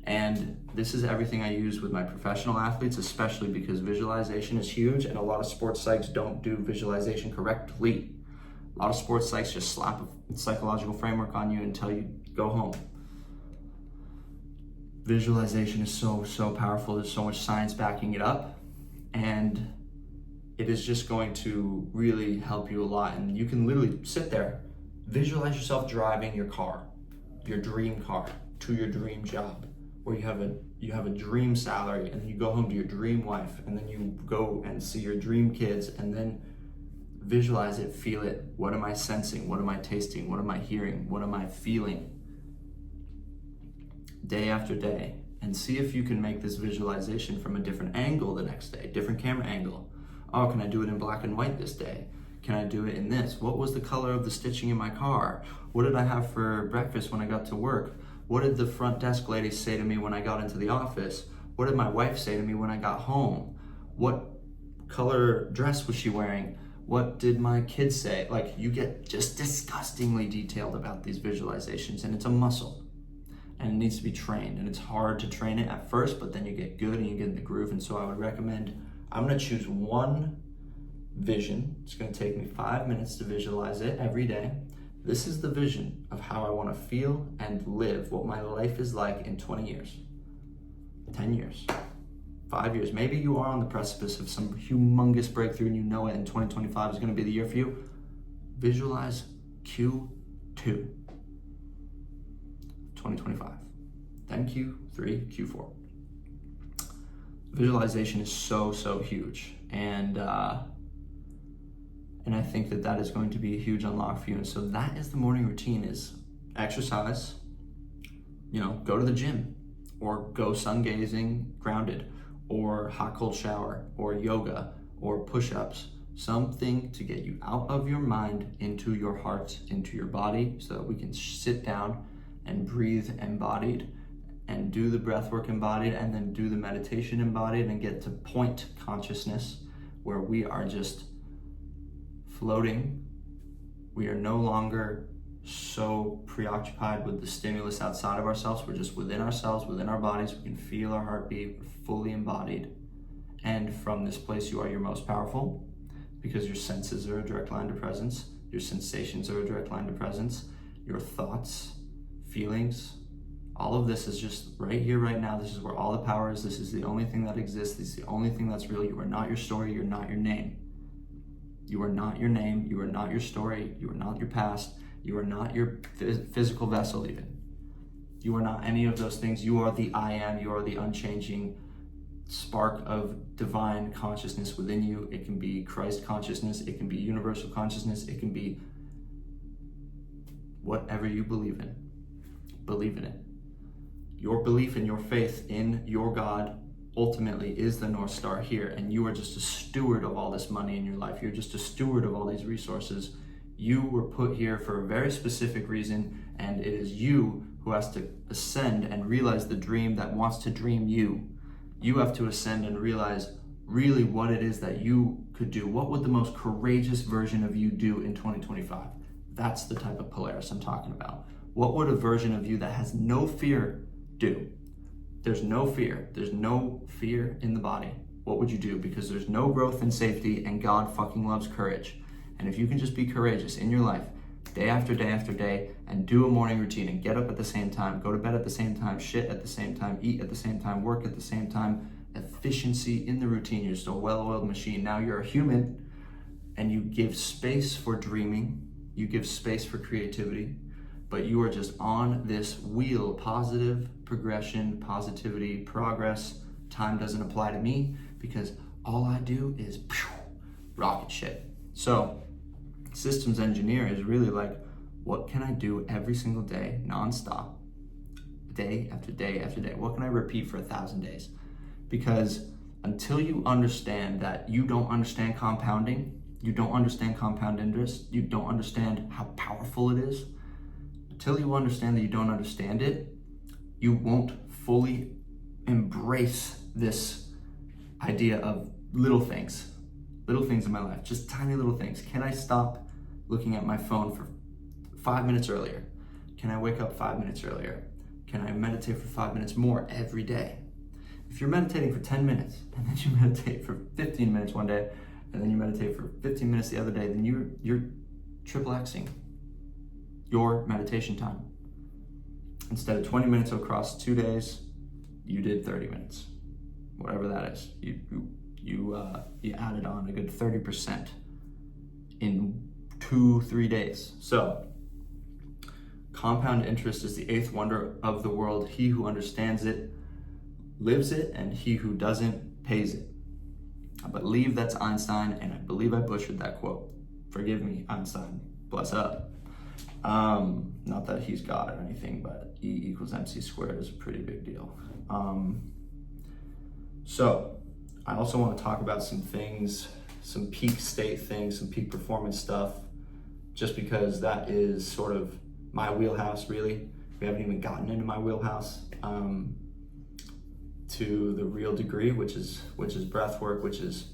A: And this is everything I use with my professional athletes, especially because visualization is huge, and a lot of sports psychs don't do visualization correctly. A lot of sports psychs just slap a psychological framework on you and tell you, go home. Visualization is so powerful. There's so much science backing it up, and it is just going to really help you a lot. And you can literally sit there, visualize yourself driving your car, your dream car, to your dream job, or you have a dream salary, and then you go home to your dream wife, and then you go and see your dream kids, and then visualize it, feel it. What am I sensing? What am I tasting? What am I hearing? What am I feeling? Day after day, and see if you can make this visualization from a different angle the next day, different camera angle. Oh, can I do it in black and white this day? Can I do it in this? What was the color of the stitching in my car? What did I have for breakfast when I got to work? What did the front desk lady say to me when I got into the office? What did my wife say to me when I got home? What color dress was she wearing? What did my kids say? Like, you get just disgustingly detailed about these visualizations, and it's a muscle. And it needs to be trained, and it's hard to train it at first, but then you get good and you get in the groove. And so I would recommend, I'm gonna choose one vision. It's gonna take me 5 minutes to visualize it every day. This is the vision of how I wanna feel and live, what my life is like in 20 years, 10 years, 5 years. Maybe you are on the precipice of some humongous breakthrough and you know it, and 2025 is gonna be the year for you. Visualize, cue 2, 2025. Then Q3, Q4. Visualization is so huge, and I think that is going to be a huge unlock for you. And so that is the morning routine: is exercise, go to the gym, or go sun gazing grounded, or hot cold shower, or yoga, or push-ups, something to get you out of your mind into your heart, into your body, so that we can sit down and breathe embodied, and do the breath work embodied, and then do the meditation embodied, and get to point consciousness where we are just floating. We are no longer so preoccupied with the stimulus outside of ourselves. We're just within ourselves, within our bodies. We can feel our heartbeat. We're fully embodied. And from this place, you are your most powerful, because your senses are a direct line to presence. Your sensations are a direct line to presence. Your thoughts, feelings, all of this is just right here, right now. This is where all the power is. This is the only thing that exists. This is the only thing that's real. You are not your story. You're not your name. You are not your name. You are not your story. You are not your past. You are not your physical vessel even. You are not any of those things. You are the I am. You are the unchanging spark of divine consciousness within you. It can be Christ consciousness. It can be universal consciousness. It can be whatever you believe in. Believe in it. Your belief and your faith in your God ultimately is the North Star here, and you are just a steward of all this money in your life. You're just a steward of all these resources. You were put here for a very specific reason, and it is you who has to ascend and realize the dream that wants to dream you. You have to ascend and realize really what it is that you could do. What would the most courageous version of you do in 2025? That's the type of Polaris I'm talking about. What would a version of you that has no fear do? There's no fear. There's no fear in the body. What would you do? Because there's no growth in safety, and God fucking loves courage. And if you can just be courageous in your life, day after day after day, and do a morning routine, and get up at the same time, go to bed at the same time, shit at the same time, eat at the same time, work at the same time, efficiency in the routine. You're just a well-oiled machine. Now you're a human, and you give space for dreaming. You give space for creativity. But you are just on this wheel: positive progression, positivity, progress. Time doesn't apply to me, because all I do is rocket ship. So systems engineer is really like, what can I do every single day, nonstop, day after day after day? What can I repeat for 1,000 days? Because until you understand that you don't understand compounding, you don't understand compound interest, you don't understand how powerful it is, until you understand that you don't understand it, you won't fully embrace this idea of little things in my life, just tiny little things. Can I stop looking at my phone for 5 minutes earlier? Can I wake up 5 minutes earlier? Can I meditate for 5 minutes more every day? If you're meditating for 10 minutes, and then you meditate for 15 minutes one day, and then you meditate for 15 minutes the other day, then you're triple Xing your meditation time. Instead of 20 minutes across 2 days, you did 30 minutes, whatever that is. You added on a good 30% in 2-3 days. So compound interest is the 8th wonder of the world. He who understands it lives it, and he who doesn't pays it. I believe that's Einstein, and I believe I butchered that quote. Forgive me, Einstein. Bless up. Not that he's God or anything, but E = MC squared is a pretty big deal. So I also want to talk about some things, some peak state things, some peak performance stuff, just because that is sort of my wheelhouse, really. We haven't even gotten into my wheelhouse to the real degree, which is breath work, which is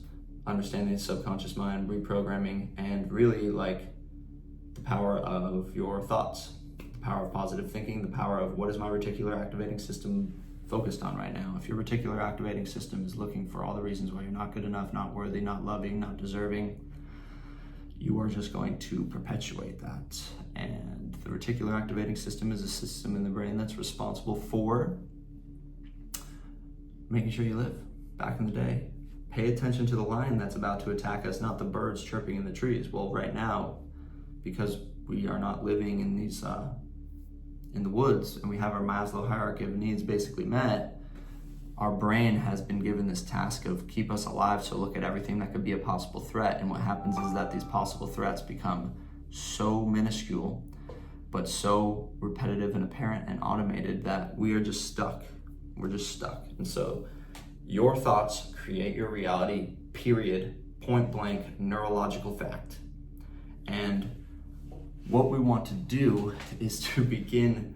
A: understanding the subconscious mind, reprogramming, and really like the power of your thoughts, the power of positive thinking, the power of what is my reticular activating system focused on right now. If your reticular activating system is looking for all the reasons why you're not good enough, not worthy, not loving, not deserving, you are just going to perpetuate that. And the reticular activating system is a system in the brain that's responsible for making sure you live. Back in the day, pay attention to the lion that's about to attack us, not the birds chirping in the trees. Well, right now, because we are not living in these in the woods, and we have our Maslow hierarchy of needs basically met, our brain has been given this task of keep us alive, so look at everything that could be a possible threat. And what happens is that these possible threats become so minuscule, but so repetitive and apparent and automated that we are just stuck. We're just stuck. And so your thoughts create your reality, period, point blank, neurological fact. And what we want to do is to begin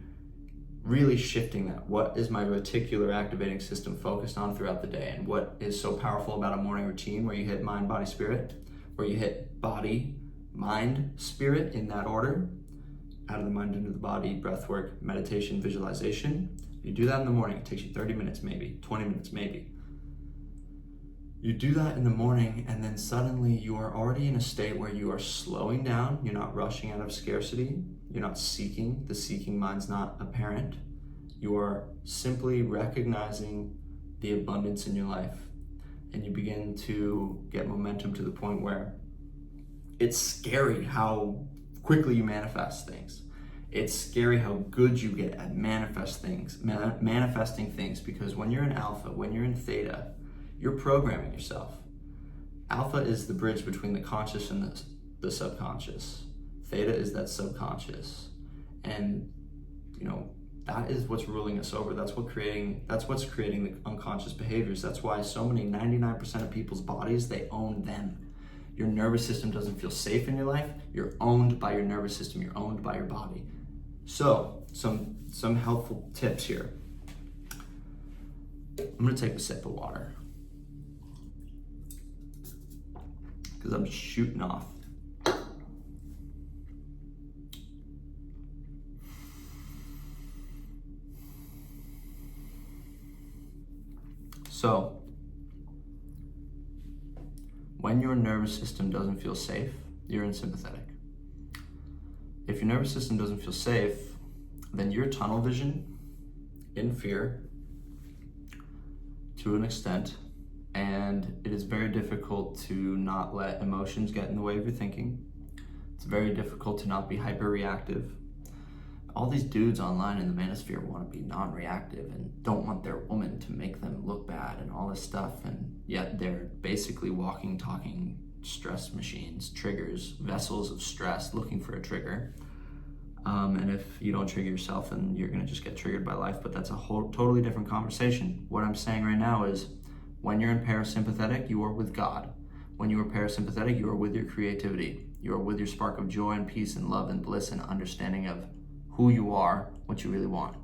A: really shifting that. What is my reticular activating system focused on throughout the day? And what is so powerful about a morning routine where you hit mind, body, spirit, where you hit body, mind, spirit in that order, out of the mind into the body, breath work, meditation, visualization. You do that in the morning. It takes you 30 minutes, maybe 20 minutes, maybe. You do that in the morning, and then suddenly you are already in a state where you are slowing down. You're not rushing out of scarcity. You're not seeking. The seeking mind's not apparent. You are simply recognizing the abundance in your life, and you begin to get momentum to the point where it's scary how quickly you manifest things. It's scary how good you get at manifesting things, because when you're in alpha, when you're in theta, you're programming yourself. Alpha is the bridge between the conscious and the subconscious. Theta is that subconscious. And that is what's ruling us over. That's what's creating the unconscious behaviors. That's why so many, 99% of people's bodies, they own them. Your nervous system doesn't feel safe in your life. You're owned by your nervous system. You're owned by your body. So some helpful tips here. I'm gonna take a sip of water because I'm shooting off. So, when your nervous system doesn't feel safe, you're in sympathetic. If your nervous system doesn't feel safe, then you're tunnel vision, in fear, to an extent, and it is very difficult to not let emotions get in the way of your thinking. It's very difficult to not be hyper-reactive. All these dudes online in the manosphere want to be non-reactive and don't want their woman to make them look bad and all this stuff, and yet they're basically walking, talking stress machines, triggers, vessels of stress, looking for a trigger. And if you don't trigger yourself, then you're going to just get triggered by life, but that's a whole totally different conversation. What I'm saying right now is when you're in parasympathetic, you are with God. When you are parasympathetic, you are with your creativity. You are with your spark of joy and peace and love and bliss and understanding of who you are, what you really want.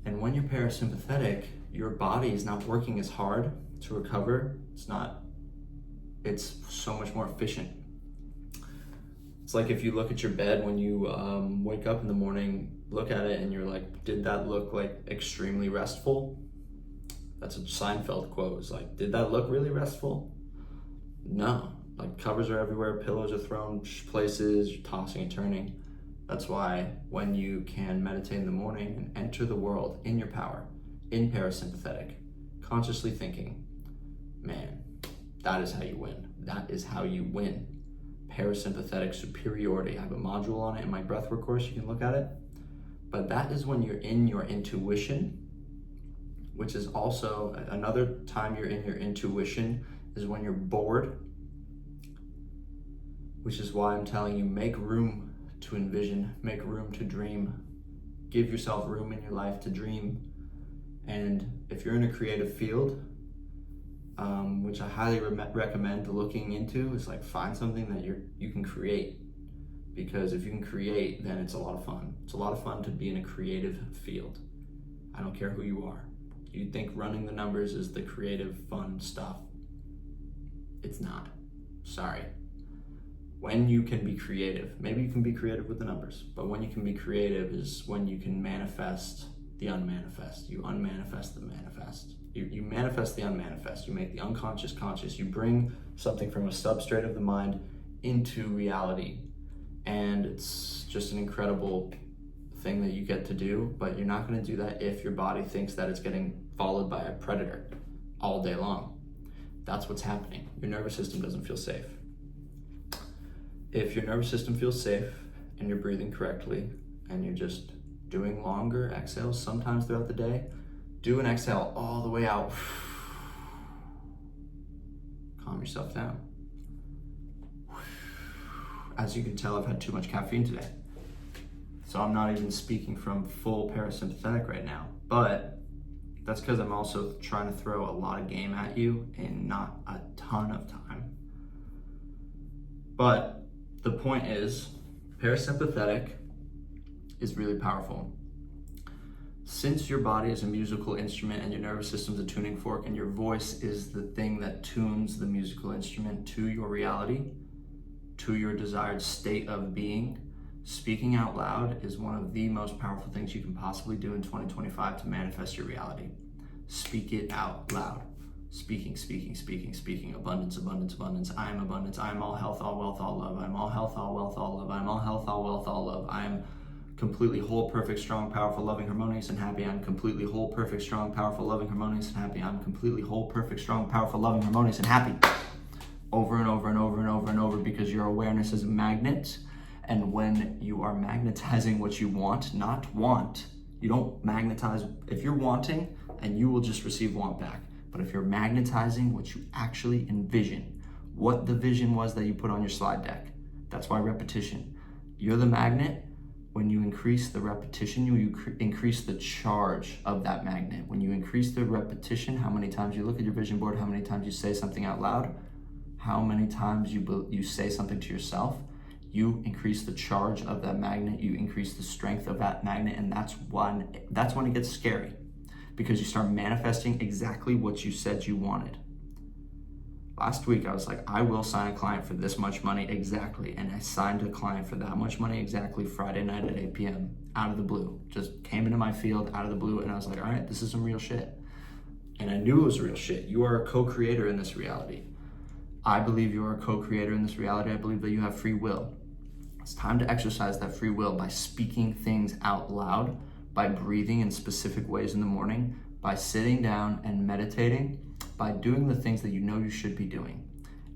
A: And when you're parasympathetic, your body is not working as hard to recover. It's so much more efficient. It's like if you look at your bed when you wake up in the morning, look at it and you're like, did that look like extremely restful? That's a Seinfeld quote. It's like, did that look really restful? No. Like, covers are everywhere, pillows are thrown places, you're tossing and turning. That's why when you can meditate in the morning and enter the world in your power, in parasympathetic, consciously thinking, man, that is how you win. That is how you win. Parasympathetic superiority. I have a module on it in my breathwork course. You can look at it. But that is when you're in your intuition, which is also another time you're in your intuition is when you're bored, which is why I'm telling you, make room to envision, make room to dream, give yourself room in your life to dream. And if you're in a creative field, which I highly recommend looking into, is like find something that you can create, because if you can create, then it's a lot of fun. It's a lot of fun to be in a creative field. I don't care who you are. You think running the numbers is the creative, fun stuff. It's not. Sorry. When you can be creative, maybe you can be creative with the numbers, but when you can be creative is when you can manifest the unmanifest. You unmanifest the manifest. You manifest the unmanifest. You make the unconscious conscious. You bring something from a substrate of the mind into reality. And it's just an incredible thing that you get to do, but you're not going to do that if your body thinks that it's getting followed by a predator all day long. That's what's happening. Your nervous system doesn't feel safe. If your nervous system feels safe and you're breathing correctly and you're just doing longer exhales sometimes throughout the day, do an exhale all the way out. Calm yourself down. As you can tell, I've had too much caffeine today. So I'm not even speaking from full parasympathetic right now, but that's because I'm also trying to throw a lot of game at you in not a ton of time. But the point is, parasympathetic is really powerful. Since your body is a musical instrument and your nervous system is a tuning fork and your voice is the thing that tunes the musical instrument to your reality, to your desired state of being, speaking out loud is one of the most powerful things you can possibly do in 2025 to manifest your reality. Speak it out loud. Speaking. Abundance, abundance, abundance. I am abundance. I am all health, all wealth, all love. I am all health, all wealth, all love. I am all health, all wealth, all love. I am completely whole, perfect, strong, powerful, loving, harmonious, and happy. I'm completely whole, perfect, strong, powerful, loving, harmonious, and happy. I'm completely whole, perfect, strong, powerful, loving, harmonious, and happy. Over and over and over and over and over, because your awareness is a magnet. And when you are magnetizing what you want, not want, you don't magnetize. If you're wanting, and you will just receive want back. But if you're magnetizing what you actually envision, what the vision was that you put on your slide deck, that's why repetition. You're the magnet. When you increase the repetition, you increase the charge of that magnet. When you increase the repetition, how many times you look at your vision board, how many times you say something out loud, how many times you say something to yourself, you increase the charge of that magnet, you increase the strength of that magnet, and that's when it gets scary, because you start manifesting exactly what you said you wanted. Last week, I was like, I will sign a client for this much money exactly, and I signed a client for that much money exactly Friday night at 8 p.m. out of the blue. Just came into my field out of the blue, and I was like, all right, this is some real shit. And I knew it was real shit. You are a co-creator in this reality. I believe you are a co-creator in this reality. I believe that you have free will. It's time to exercise that free will by speaking things out loud, by breathing in specific ways in the morning, by sitting down and meditating, by doing the things that you know you should be doing.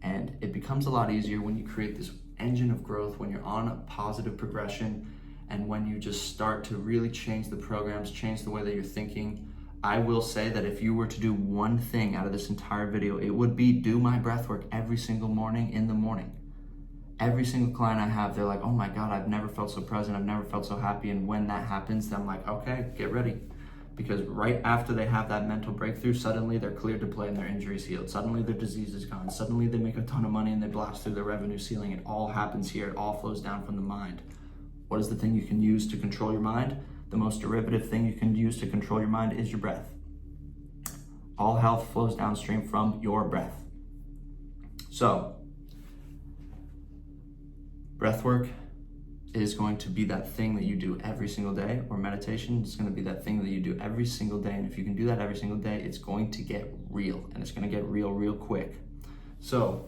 A: And it becomes a lot easier when you create this engine of growth, when you're on a positive progression, and when you just start to really change the programs, change the way that you're thinking. I will say that if you were to do one thing out of this entire video, it would be do my breath work every single morning in the morning. Every single client I have, they're like, oh my God, I've never felt so present. I've never felt so happy. And when that happens, I'm like, okay, get ready. Because right after they have that mental breakthrough, suddenly they're cleared to play and their injury's healed. Suddenly their disease is gone. Suddenly they make a ton of money and they blast through their revenue ceiling. It all happens here. It all flows down from the mind. What is the thing you can use to control your mind? The most derivative thing you can use to control your mind is your breath. All health flows downstream from your breath. So, breathwork is going to be that thing that you do every single day, or meditation is going to be that thing that you do every single day. And if you can do that every single day, it's going to get real, and it's going to get real quick. So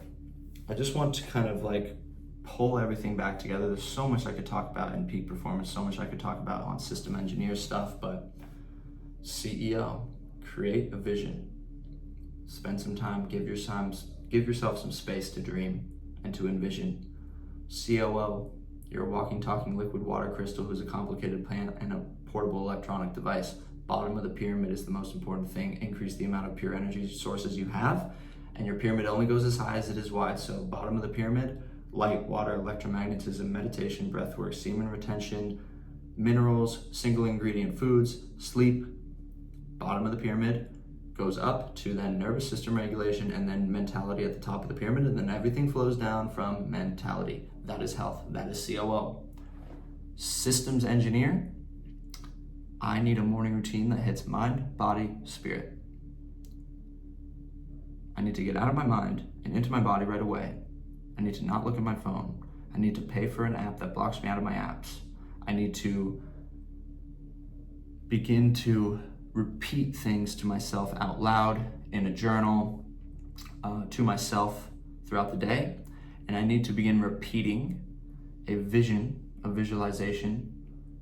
A: I just want to kind of like pull everything back together. There's so much I could talk about in peak performance, so much I could talk about on system engineer stuff, but CEO, create a vision, spend some time, give yourself some space to dream and to envision. COO, you're a walking, talking liquid water crystal who's a complicated plant and a portable electronic device. Bottom of the pyramid is the most important thing. Increase the amount of pure energy sources you have, and your pyramid only goes as high as it is wide. So bottom of the pyramid, light, water, electromagnetism, meditation, breathwork, semen retention, minerals, single ingredient foods, sleep. Bottom of the pyramid goes up to then nervous system regulation, and then mentality at the top of the pyramid, and then everything flows down from mentality. That is health. That is COO. Systems engineer, I need a morning routine that hits mind, body, spirit. I need to get out of my mind and into my body right away. I need to not look at my phone. I need to pay for an app that blocks me out of my apps. I need to begin to repeat things to myself out loud in a journal, to myself throughout the day. And I need to begin repeating a vision, a visualization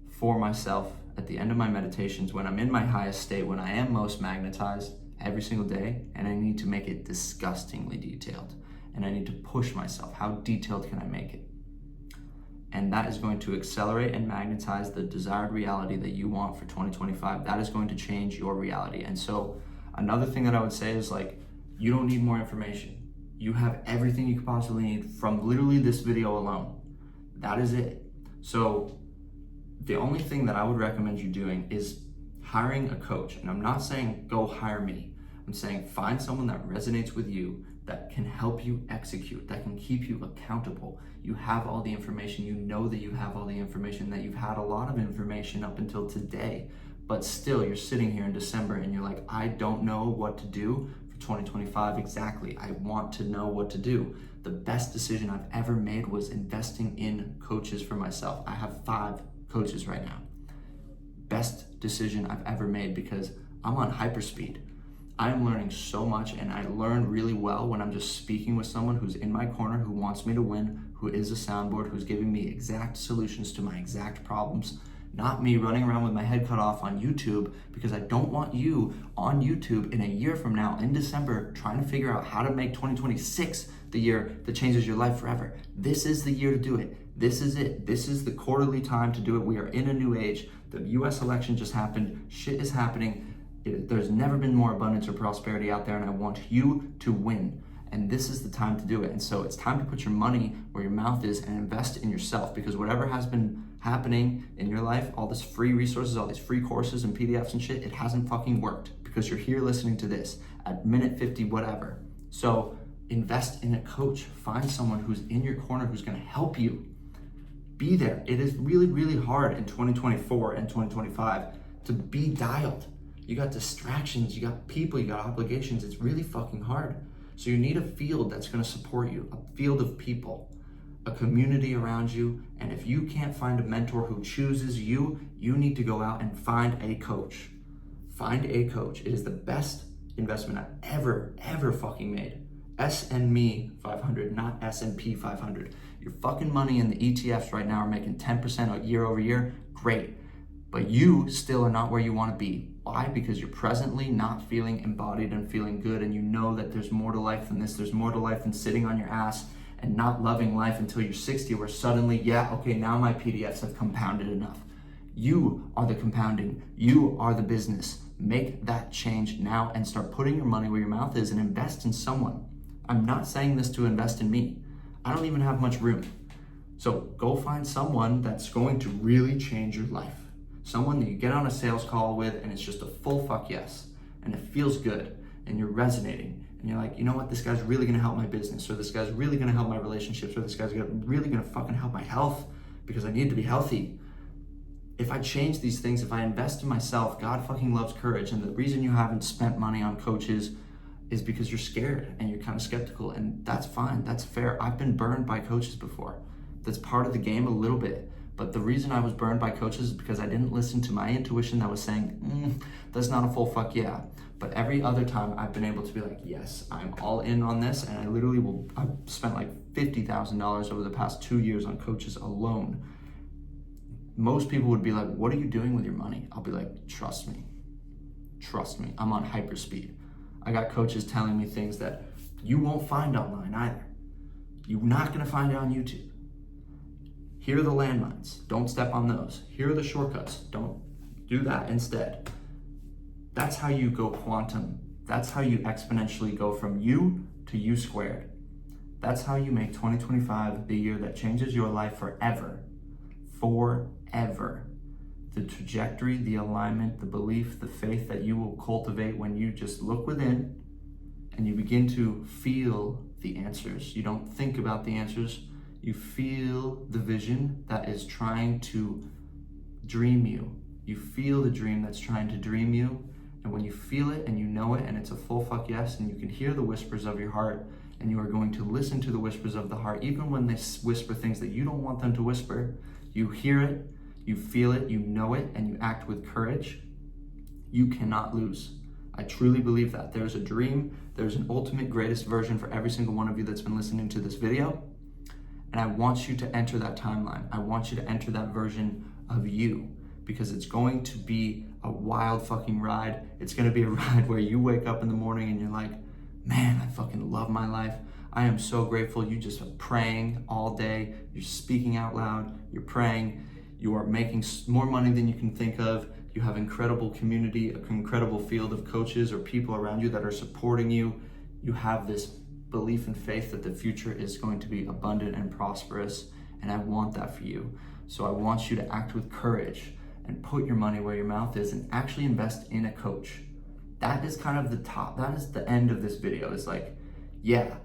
A: for myself at the end of my meditations when I'm in my highest state, when I am most magnetized every single day. And I need to make it disgustingly detailed. And I need to push myself. How detailed can I make it? And that is going to accelerate and magnetize the desired reality that you want for 2025. That is going to change your reality. And so another thing that I would say is like, you don't need more information. You have everything you could possibly need from literally this video alone. That is it. So the only thing that I would recommend you doing is hiring a coach. And I'm not saying go hire me. I'm saying find someone that resonates with you, that can help you execute, that can keep you accountable. You have all the information, you know that you have all the information, that you've had a lot of information up until today, but still you're sitting here in December and you're like, I don't know what to do for 2025 exactly. I want to know what to do. The best decision I've ever made was investing in coaches for myself. I have 5 coaches right now. Best decision I've ever made because I'm on hyperspeed. I'm learning so much, and I learn really well when I'm just speaking with someone who's in my corner, who wants me to win, who is a soundboard, who's giving me exact solutions to my exact problems, not me running around with my head cut off on YouTube, because I don't want you on YouTube in a year from now in December trying to figure out how to make 2026 the year that changes your life forever. This is the year to do it. This is it. This is the quarterly time to do it. We are in a new age. The US election just happened. Shit is happening. There's never been more abundance or prosperity out there, and I want you to win. And this is the time to do it. And so it's time to put your money where your mouth is and invest in yourself, because whatever has been happening in your life, all this free resources, all these free courses and PDFs and shit, it hasn't fucking worked because you're here listening to this at minute 50, whatever. So invest in a coach. Find someone who's in your corner who's going to help you. Be there. It is really, really hard in 2024 and 2025 to be dialed. You got distractions, you got people, you got obligations. It's really fucking hard. So you need a field that's going to support you, a field of people, a community around you. And if you can't find a mentor who chooses you, you need to go out and find a coach. Find a coach. It is the best investment I've ever fucking made. S&Me 500, not S&P 500. Your fucking money in the ETFs right now are making 10% year over year. Great. But you still are not where you want to be. Why? Because you're presently not feeling embodied and feeling good, and you know that there's more to life than this. There's more to life than sitting on your ass and not loving life until you're 60, where suddenly, yeah, okay, now my PDFs have compounded enough. You are the compounding. You are the business. Make that change now and start putting your money where your mouth is and invest in someone. I'm not saying this to invest in me. I don't even have much room. So go find someone that's going to really change your life. Someone that you get on a sales call with and it's just a full fuck yes. And it feels good and you're resonating. And you're like, you know what? This guy's really gonna help my business, or this guy's really gonna help my relationships, or this guy's really gonna fucking help my health because I need to be healthy. If I change these things, if I invest in myself, God fucking loves courage. And the reason you haven't spent money on coaches is because you're scared and you're kind of skeptical, and that's fine, that's fair. I've been burned by coaches before. That's part of the game a little bit. But the reason I was burned by coaches is because I didn't listen to my intuition that was saying, that's not a full fuck yeah. But every other time I've been able to be like, yes, I'm all in on this. And I literally I've spent like $50,000 over the past 2 years on coaches alone. Most people would be like, what are you doing with your money? I'll be like, trust me, I'm on hyperspeed. I got coaches telling me things that you won't find online either. You're not gonna find it on YouTube. Here are the landmines, don't step on those. Here are the shortcuts, don't do that instead. That's how you go quantum. That's how you exponentially go from you to you squared. That's how you make 2025 the year that changes your life forever. Forever. The trajectory, the alignment, the belief, the faith that you will cultivate when you just look within and you begin to feel the answers. You don't think about the answers. You feel the vision that is trying to dream you. You feel the dream that's trying to dream you. And when you feel it and you know it and it's a full fuck yes, and you can hear the whispers of your heart, and you are going to listen to the whispers of the heart, even when they whisper things that you don't want them to whisper, you hear it, you feel it, you know it, and you act with courage, you cannot lose. I truly believe that. There's a dream, there's an ultimate greatest version for every single one of you that's been listening to this video. And I want you to enter that timeline. I want you to enter that version of you, because it's going to be a wild fucking ride. It's gonna be a ride where you wake up in the morning and you're like, man, I fucking love my life. I am so grateful. You just are praying all day. You're speaking out loud. You're praying. You are making more money than you can think of. You have incredible community, an incredible field of coaches or people around you that are supporting you. You have this belief and faith that the future is going to be abundant and prosperous, and I want that for you. So I want you to act with courage and put your money where your mouth is and actually invest in a coach. That is kind of the top, that is the end of this video. It's like, yeah,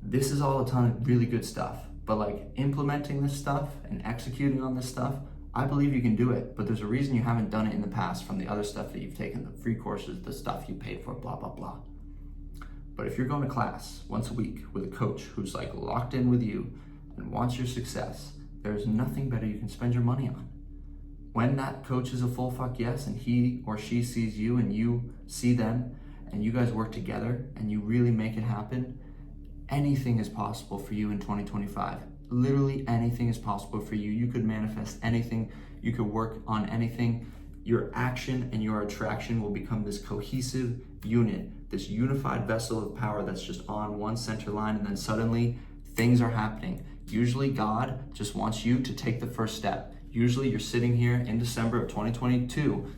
A: this is all a ton of really good stuff, but like implementing this stuff and executing on this stuff, I believe you can do it, but there's a reason you haven't done it in the past from the other stuff that you've taken, the free courses, the stuff you paid for, blah, blah, blah. But if you're going to class once a week with a coach who's like locked in with you and wants your success, there's nothing better you can spend your money on. When that coach is a full fuck yes and he or she sees you and you see them and you guys work together and you really make it happen, anything is possible for you in 2025. Literally anything is possible for you. You could manifest anything. You could work on anything. Your action and your attraction will become this cohesive unit, this unified vessel of power that's just on one center line, and then suddenly things are happening. Usually God just wants you to take the first step. Usually you're sitting here in December of 2022,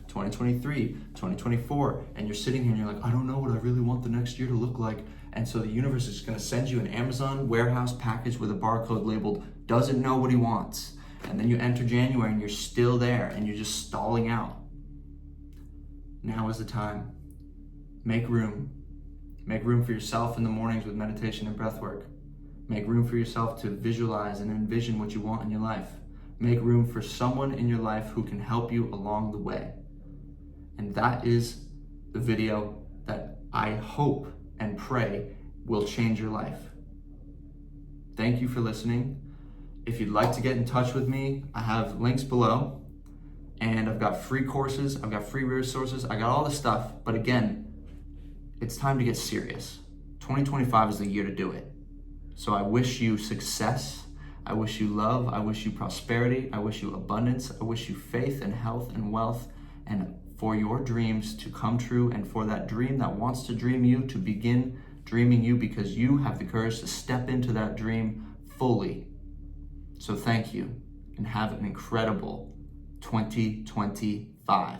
A: 2023, 2024, and you're sitting here and you're like, I don't know what I really want the next year to look like. And so the universe is gonna send you an Amazon warehouse package with a barcode labeled, doesn't know what he wants. And then you enter January and you're still there and you're just stalling out. Now is the time. Make room. Make room for yourself in the mornings with meditation and breath work. Make room for yourself to visualize and envision what you want in your life. Make room for someone in your life who can help you along the way. And that is the video that I hope and pray will change your life. Thank you for listening. If you'd like to get in touch with me, I have links below, and I've got free courses, I've got free resources, I got all this stuff, but again, it's time to get serious. 2025 is the year to do it. So I wish you success, I wish you love, I wish you prosperity, I wish you abundance, I wish you faith and health and wealth, and for your dreams to come true, and for that dream that wants to dream you to begin dreaming you, because you have the courage to step into that dream fully. So thank you, and have an incredible 2025.